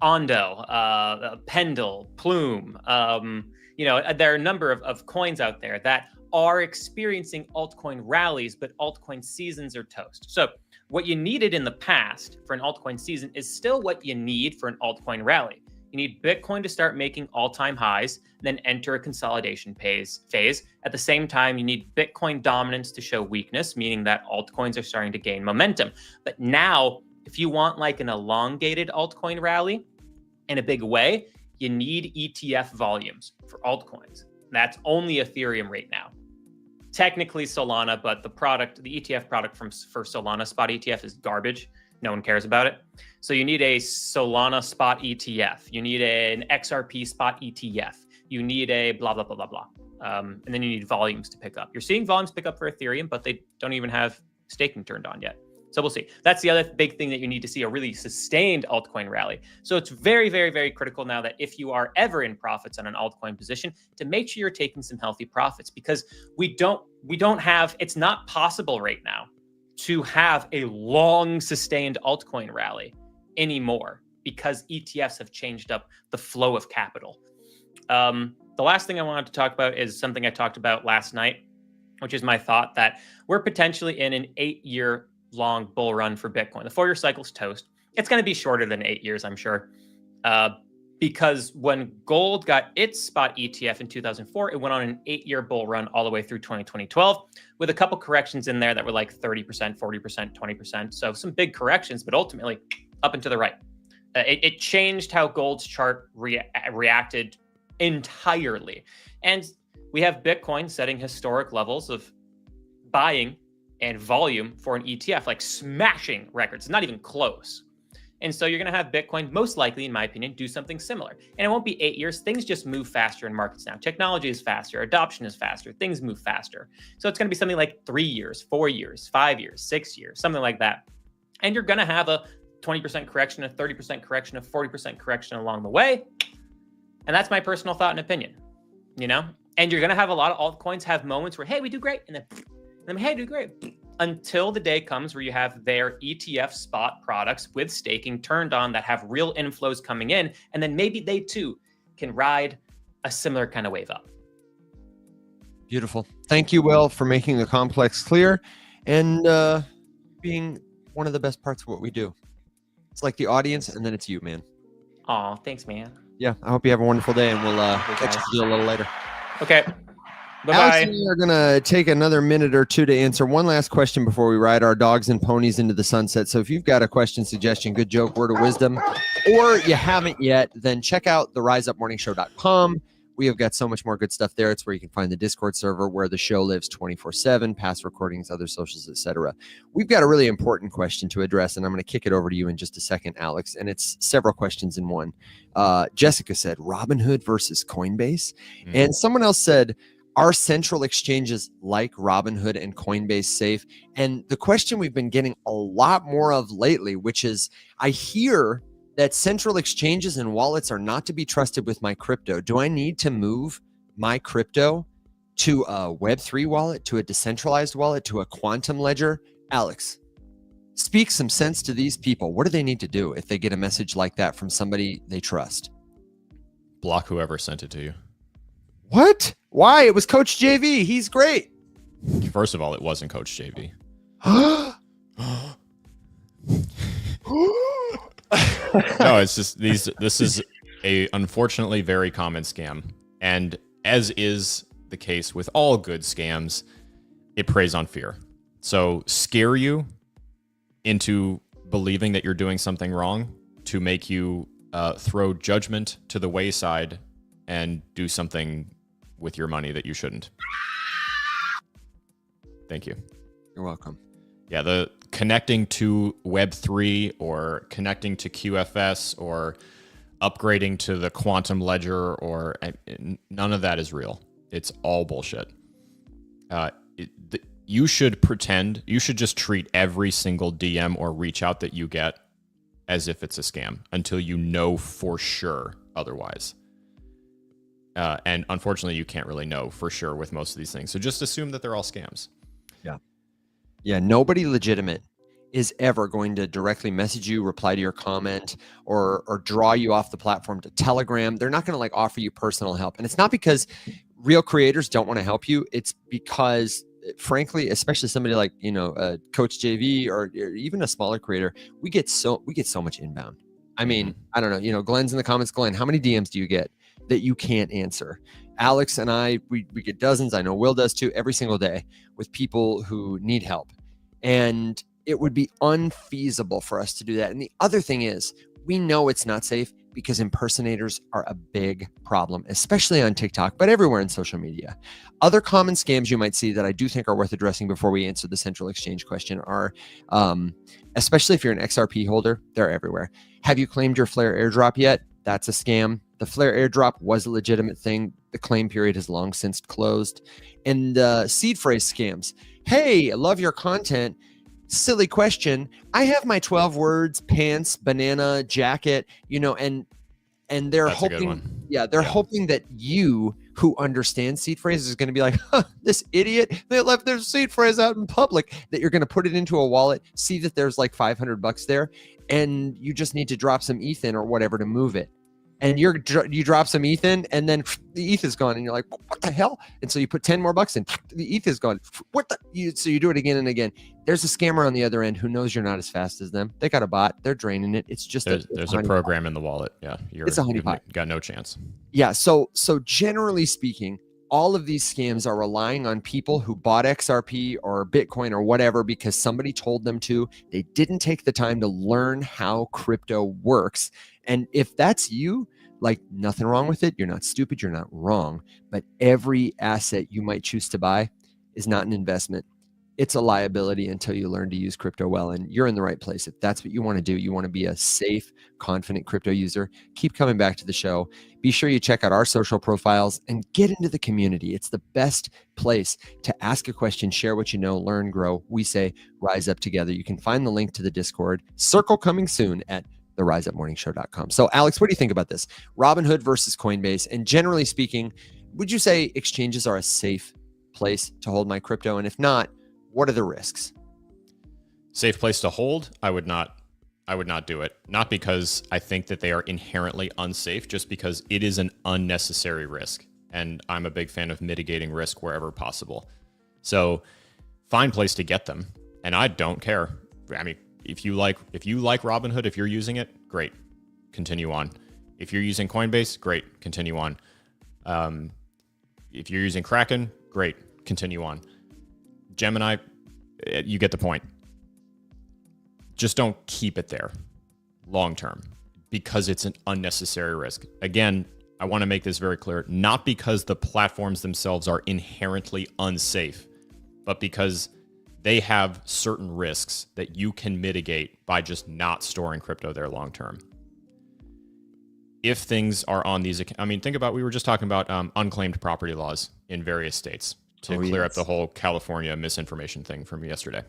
Ondo, Pendle, Plume. There are a number of coins out there that are experiencing altcoin rallies, but altcoin seasons are toast. So what you needed in the past for an altcoin season is still what you need for an altcoin rally. You need Bitcoin to start making all-time highs, then enter a consolidation phase. At the same time, you need Bitcoin dominance to show weakness, meaning that altcoins are starting to gain momentum. But now, if you want like an elongated altcoin rally in a big way, you need ETF volumes for altcoins. That's only Ethereum right now. Technically Solana, but the ETF product for Solana spot ETF is garbage. No one cares about it. So you need a Solana spot ETF. You need an XRP spot ETF. You need a blah, blah, blah, blah, blah. And then you need volumes to pick up. You're seeing volumes pick up for Ethereum, but they don't even have staking turned on yet. So we'll see. That's the other big thing that you need to see, a really sustained altcoin rally. So it's very, very, very critical now that if you are ever in profits on an altcoin position, to make sure you're taking some healthy profits, because we don't have, it's not possible right now to have a long sustained altcoin rally anymore because ETFs have changed up the flow of capital. The last thing I wanted to talk about is something I talked about last night, which is my thought that we're potentially in an 8-year long bull run for Bitcoin. The 4-year cycle's toast. It's going to be shorter than 8 years, I'm sure. Because when gold got its spot ETF in 2004, it went on an 8-year bull run all the way through 2012, with a couple corrections in there that were like 30%, 40%, 20%. So some big corrections, but ultimately up and to the right. It changed how gold's chart reacted entirely. And we have Bitcoin setting historic levels of buying and volume for an ETF, like smashing records. It's not even close. And so you're going to have Bitcoin, most likely, in my opinion, do something similar. And it won't be 8 years. Things just move faster in markets now. Technology is faster. Adoption is faster. Things move faster. So it's going to be something like 3 years, 4 years, 5 years, 6 years, something like that. And you're going to have a 20% correction, a 30% correction, a 40% correction along the way. And that's my personal thought and opinion, And you're going to have a lot of altcoins have moments where, hey, we do great. And then hey, do great. Until the day comes where you have their ETF spot products with staking turned on that have real inflows coming in. And then maybe they too can ride a similar kind of wave up. Beautiful. Thank you, Will, for making the complex clear and being one of the best parts of what we do. It's like the audience, and then it's you, man. Aw, thanks, man. Yeah, I hope you have a wonderful day, and we'll catch you a little later. Okay. Bye-bye. Alex and we are going to take another minute or two to answer one last question before we ride our dogs and ponies into the sunset. So if you've got a question, suggestion, good joke, word of wisdom, or you haven't yet, then check out the riseupmorningshow.com. We have got so much more good stuff there. It's where you can find the Discord server where the show lives 24/7, past recordings, other socials, etc. We've got a really important question to address, and I'm going to kick it over to you in just a second, Alex. And it's several questions in one. Jessica said, Robinhood versus Coinbase. And someone else said, are central exchanges like Robinhood and Coinbase safe? And the question we've been getting a lot more of lately, which is, I hear that central exchanges and wallets are not to be trusted with my crypto. Do I need to move my crypto to a Web3 wallet, to a decentralized wallet, to a quantum ledger? Alex, speak some sense to these people. What do they need to do if they get a message like that from somebody they trust? Block whoever sent it to you. What? Why? It was Coach JV. He's great. First of all, it wasn't Coach JV. No, it's just this is a unfortunately very common scam. And as is the case with all good scams, it preys on fear. So scare you into believing that you're doing something wrong to make you throw judgment to the wayside and do something with your money that you shouldn't. Thank you. You're welcome. Yeah, the connecting to Web3 or connecting to QFS or upgrading to the quantum ledger or none of that is real. It's all bullshit. You should just treat every single DM or reach out that you get as if it's a scam until you know for sure otherwise. And unfortunately, you can't really know for sure with most of these things. So just assume that they're all scams. Yeah, nobody legitimate is ever going to directly message you, reply to your comment, or draw you off the platform to Telegram. They're not going to like offer you personal help. And it's not because real creators don't want to help you. It's because, frankly, especially somebody like, Coach JV or even a smaller creator, we get so much inbound. I mean, I don't know, Glenn's in the comments. Glenn, how many DMs do you get that you can't answer? Alex and I, we get dozens. I know Will does too, every single day with people who need help. And it would be unfeasible for us to do that. And the other thing is, we know it's not safe because impersonators are a big problem, especially on TikTok, but everywhere in social media. Other common scams you might see that I do think are worth addressing before we answer the central exchange question are, especially if you're an XRP holder, they're everywhere. Have you claimed your Flare airdrop yet? That's a scam. The Flare airdrop was a legitimate thing. The claim period has long since closed. And seed phrase scams. Hey, I love your content. Silly question. I have my 12 words, pants, banana, jacket, and they're That's hoping, they're hoping that you who understands seed phrases is going to be like, this idiot, they left their seed phrase out in public, that you're going to put it into a wallet, see that there's like $500 there, and you just need to drop some ETH in or whatever to move it. And you drop some ETH in, and then the ETH is gone, and you're like, what the hell? And so you put 10 more bucks in, the ETH is gone. So you do it again and again. There's a scammer on the other end who knows you're not as fast as them. They got a bot. They're draining it. It's just there's a program in the wallet. Yeah, it's a honeypot. Got no chance. Yeah. So generally speaking, all of these scams are relying on people who bought XRP or Bitcoin or whatever because somebody told them to. They didn't take the time to learn how crypto works. And if that's you, like, nothing wrong with it. You're not stupid. You're not wrong. But every asset you might choose to buy is not an investment. It's a liability until you learn to use crypto well. And you're in the right place. If that's what you want to do, you want to be a safe, confident crypto user, keep coming back to the show. Be sure you check out our social profiles and get into the community. It's the best place to ask a question, share what you know, learn, grow. We say rise up together. You can find the link to the Discord circle coming soon at theriseupmorningshow.com. So Alex, what do you think about this? Robinhood versus Coinbase. And generally speaking, would you say exchanges are a safe place to hold my crypto? And if not, what are the risks? Safe place to hold? I would not do it. Not because I think that they are inherently unsafe, just because it is an unnecessary risk. And I'm a big fan of mitigating risk wherever possible. So find place to get them. And I don't care. I mean, if you like Robinhood, if you're using it, great, continue on. If you're using Coinbase, great, continue on. If you're using Kraken, great, continue on. Gemini, you get the point. Just don't keep it there long term because it's an unnecessary risk. Again, I want to make this very clear, not because the platforms themselves are inherently unsafe, but because they have certain risks that you can mitigate by just not storing crypto there long term. If things are on these, I mean, think about, we were just talking about unclaimed property laws in various states to clear up the whole California misinformation thing from yesterday.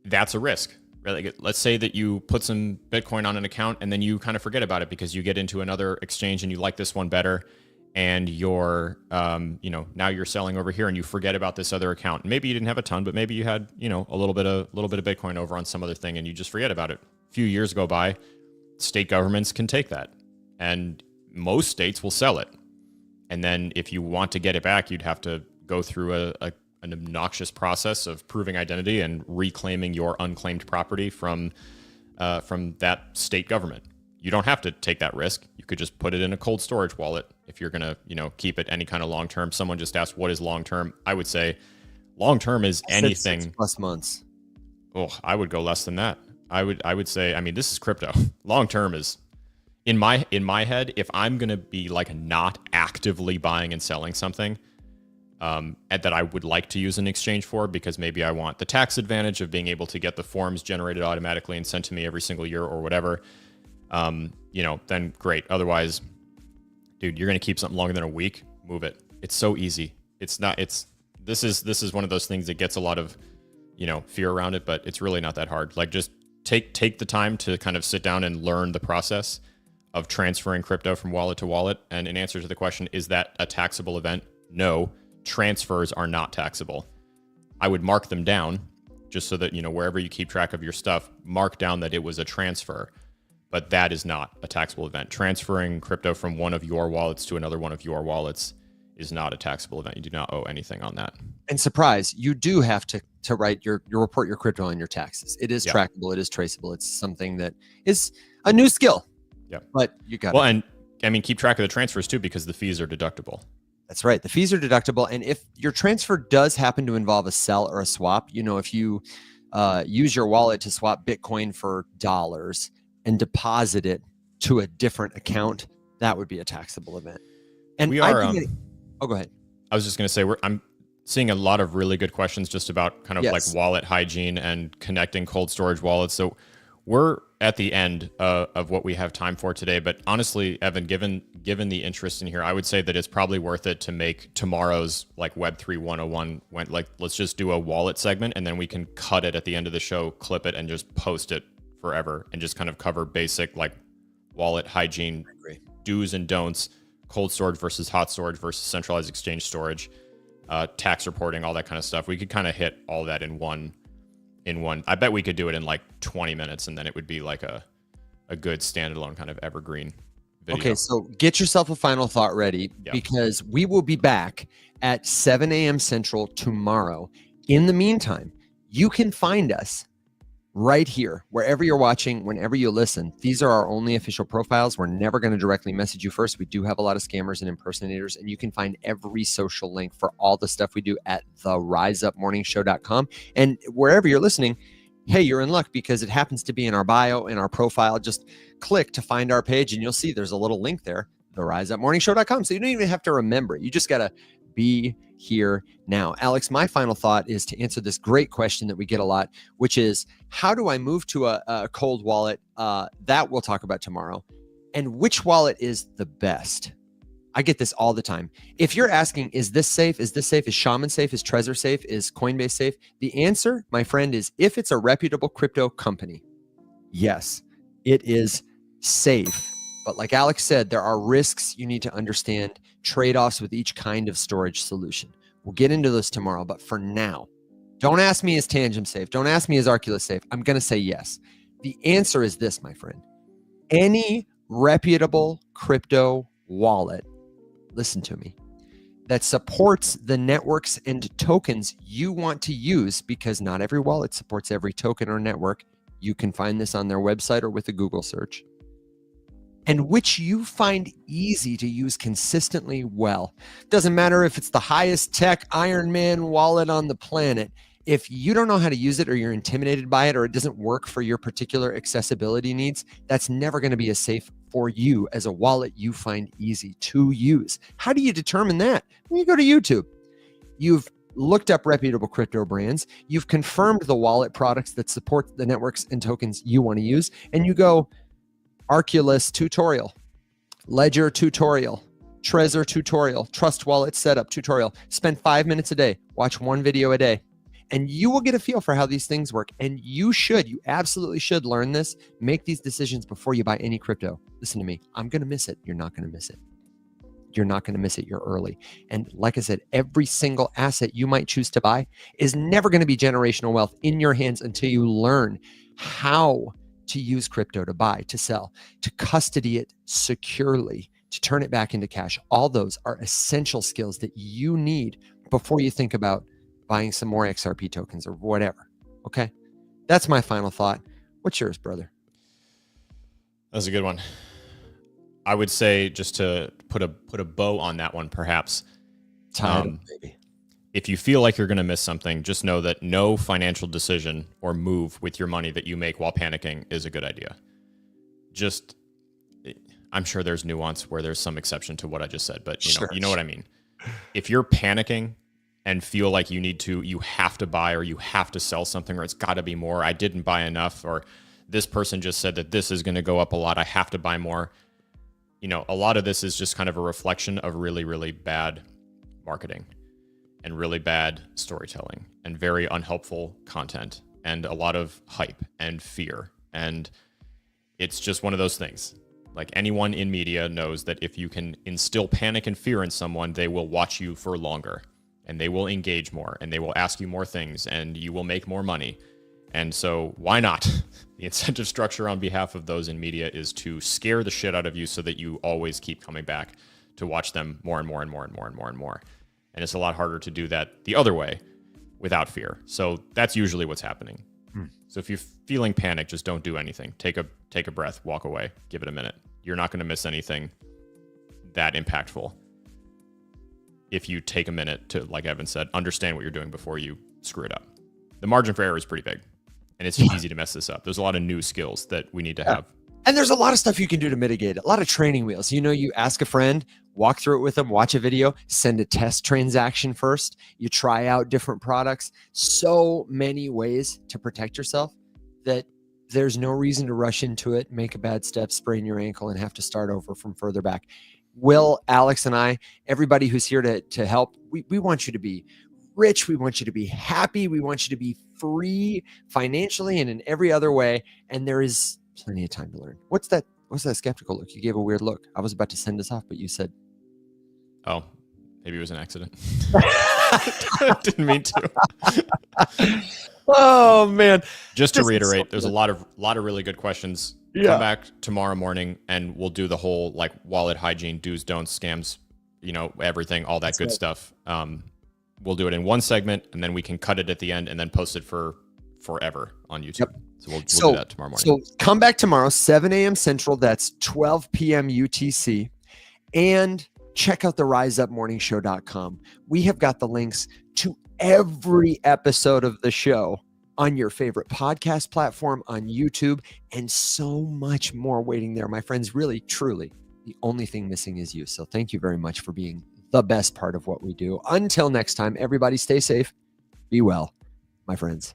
That's a risk. Right? Let's say that you put some Bitcoin on an account and then you kind of forget about it because you get into another exchange and you like this one better. And you're, now you're selling over here and you forget about this other account. Maybe you didn't have a ton, but maybe you had, a little bit of Bitcoin over on some other thing and you just forget about it. A few years go by, state governments can take that and most states will sell it. And then if you want to get it back, you'd have to go through an obnoxious process of proving identity and reclaiming your unclaimed property from that state government. You don't have to take that risk. You could just put it in a cold storage wallet if you're going to, keep it any kind of long term. Someone just asked, what is long term? I would say long term is anything. 6+ months. Oh, I would go less than that. I would say, I mean, this is crypto. Long term is in my head, if I'm gonna be like not actively buying and selling something, and that I would like to use an exchange for, because maybe I want the tax advantage of being able to get the forms generated automatically and sent to me every single year or whatever, then great. Otherwise, dude, you're gonna keep something longer than a week, move it. It's so easy. This is one of those things that gets a lot of, fear around it, but it's really not that hard. Like, just take the time to kind of sit down and learn the process of transferring crypto from wallet to wallet. And in answer to the question, is that a taxable event? No, transfers are not taxable. I would mark them down just so that, wherever you keep track of your stuff, mark down that it was a transfer, but that is not a taxable event. Transferring crypto from one of your wallets to another one of your wallets is not a taxable event. You do not owe anything on that. And surprise, you do have to write your report your crypto on your taxes. It is trackable. It is traceable. It's something that is a new skill. Yeah. But you got Well, and I mean, keep track of the transfers too, because the fees are deductible. That's right. The fees are deductible. And if your transfer does happen to involve a sell or a swap, if you use your wallet to swap Bitcoin for dollars and deposit it to a different account, that would be a taxable event. And we are. Go ahead. I was just going to say, I'm seeing a lot of really good questions just about kind of like wallet hygiene and connecting cold storage wallets. So we're at the end of what we have time for today. But honestly, Evan, given the interest in here, I would say that it's probably worth it to make tomorrow's like Web3 101 let's just do a wallet segment, and then we can cut it at the end of the show, clip it, and just post it forever, and just kind of cover basic like wallet hygiene, do's and don'ts, cold storage versus hot storage versus centralized exchange storage, tax reporting, all that kind of stuff. We could kind of hit all that in one. I bet we could do it in like 20 minutes, and then it would be like a good standalone kind of evergreen video. Okay, so get yourself a final thought ready, because we will be back at 7 a.m. Central tomorrow. In the meantime, you can find us right here, wherever you're watching, whenever you listen. These are our only official profiles. We're never going to directly message you first. We do have a lot of scammers and impersonators, and you can find every social link for all the stuff we do at theriseupmorningshow.com. And wherever you're listening, hey, you're in luck, because it happens to be in our bio, in our profile. Just click to find our page, and you'll see there's a little link there, theriseupmorningshow.com. So you don't even have to remember it. You just got to be here now. Alex, my final thought is to answer this great question that we get a lot, which is, how do I move to a cold wallet? That we'll talk about tomorrow. And which wallet is the best? I get this all the time. If you're asking, is this safe? Is this safe? Is Shaman safe? Is Trezor safe? Is Coinbase safe? The answer, my friend, is if it's a reputable crypto company, yes, it is safe. But like Alex said, there are risks you need to understand, trade-offs with each kind of storage solution. We'll get into this tomorrow, but for now, don't ask me, is Tangent safe? Don't ask me, is Arculus safe? I'm going to say yes. The answer is this, my friend. Any reputable crypto wallet, listen to me, that supports the networks and tokens you want to use, because not every wallet supports every token or network. You can find this on their website or with a Google search. And which you find easy to use consistently well. Doesn't matter if it's the highest tech Iron Man wallet on the planet. If you don't know how to use it, or you're intimidated by it, or it doesn't work for your particular accessibility needs, that's never going to be as safe for you as a wallet you find easy to use. How do you determine that? When you go to YouTube, you've looked up reputable crypto brands, you've confirmed the wallet products that support the networks and tokens you want to use, and you go, Arculus tutorial, Ledger tutorial, Trezor tutorial, Trust Wallet setup tutorial. Spend 5 minutes a day, watch one video a day, and you will get a feel for how these things work. And you absolutely should learn this. Make these decisions before you buy any crypto. Listen to me. I'm going to miss it. You're not going to miss it. You're not going to miss it. You're early. And like I said, every single asset you might choose to buy is never going to be generational wealth in your hands until you learn how to use crypto, to buy, to sell, to custody it securely, to turn it back into cash. All those are essential skills that you need before you think about buying some more XRP tokens or whatever. Okay. That's my final thought. What's yours, brother? That's a good one. I would say, just to put a bow on that one, perhaps. Baby. If you feel like you're going to miss something, just know that no financial decision or move with your money that you make while panicking is a good idea. Just I'm sure there's nuance where there's some exception to what I just said, but Sure. you know what I mean. If you're panicking and feel like you have to buy or you have to sell something, or it's got to be more, I didn't buy enough, or this person just said that this is going to go up a lot, I have to buy more. A lot of this is just kind of a reflection of really, really bad marketing and really bad storytelling and very unhelpful content and a lot of hype and fear. And it's just one of those things. Like, anyone in media knows that if you can instill panic and fear in someone, they will watch you for longer and they will engage more and they will ask you more things and you will make more money. And so why not? The incentive structure on behalf of those in media is to scare the shit out of you so that you always keep coming back to watch them more and more and more and more and more and more. And it's a lot harder to do that the other way without fear. So that's usually what's happening. So if you're feeling panic, just don't do anything. Take a breath, walk away, give it a minute. You're not going to miss anything that impactful if you take a minute to, like Evan said, understand what you're doing before you screw it up. The margin for error is pretty big, and it's easy to mess this up. There's a lot of new skills that we need to have. And there's a lot of stuff you can do to mitigate it. A lot of training wheels. You ask a friend, walk through it with them, watch a video, send a test transaction first. You try out different products. So many ways to protect yourself that there's no reason to rush into it, make a bad step, sprain your ankle, and have to start over from further back. Will, Alex, and I, everybody who's here to help, we want you to be rich. We want you to be happy. We want you to be free financially and in every other way. And there is plenty of time to learn. What's that skeptical look? You gave a weird look. I was about to send us off, but you said, oh, maybe it was an accident. Didn't mean to. Oh man. Just to reiterate, there's a lot of really good questions. Yeah. Come back tomorrow morning and we'll do the whole like wallet hygiene, do's, don'ts, scams, everything, all that good stuff. We'll do it in one segment and then we can cut it at the end and then post it for forever on YouTube. Yep. So we'll do that tomorrow morning. So come back tomorrow, 7 a.m. Central. That's 12 p.m. UTC. And check out the riseupmorningshow.com. We have got the links to every episode of the show on your favorite podcast platform, on YouTube, and so much more waiting there. My friends, really, truly, the only thing missing is you. So thank you very much for being the best part of what we do. Until next time, everybody stay safe, be well, my friends.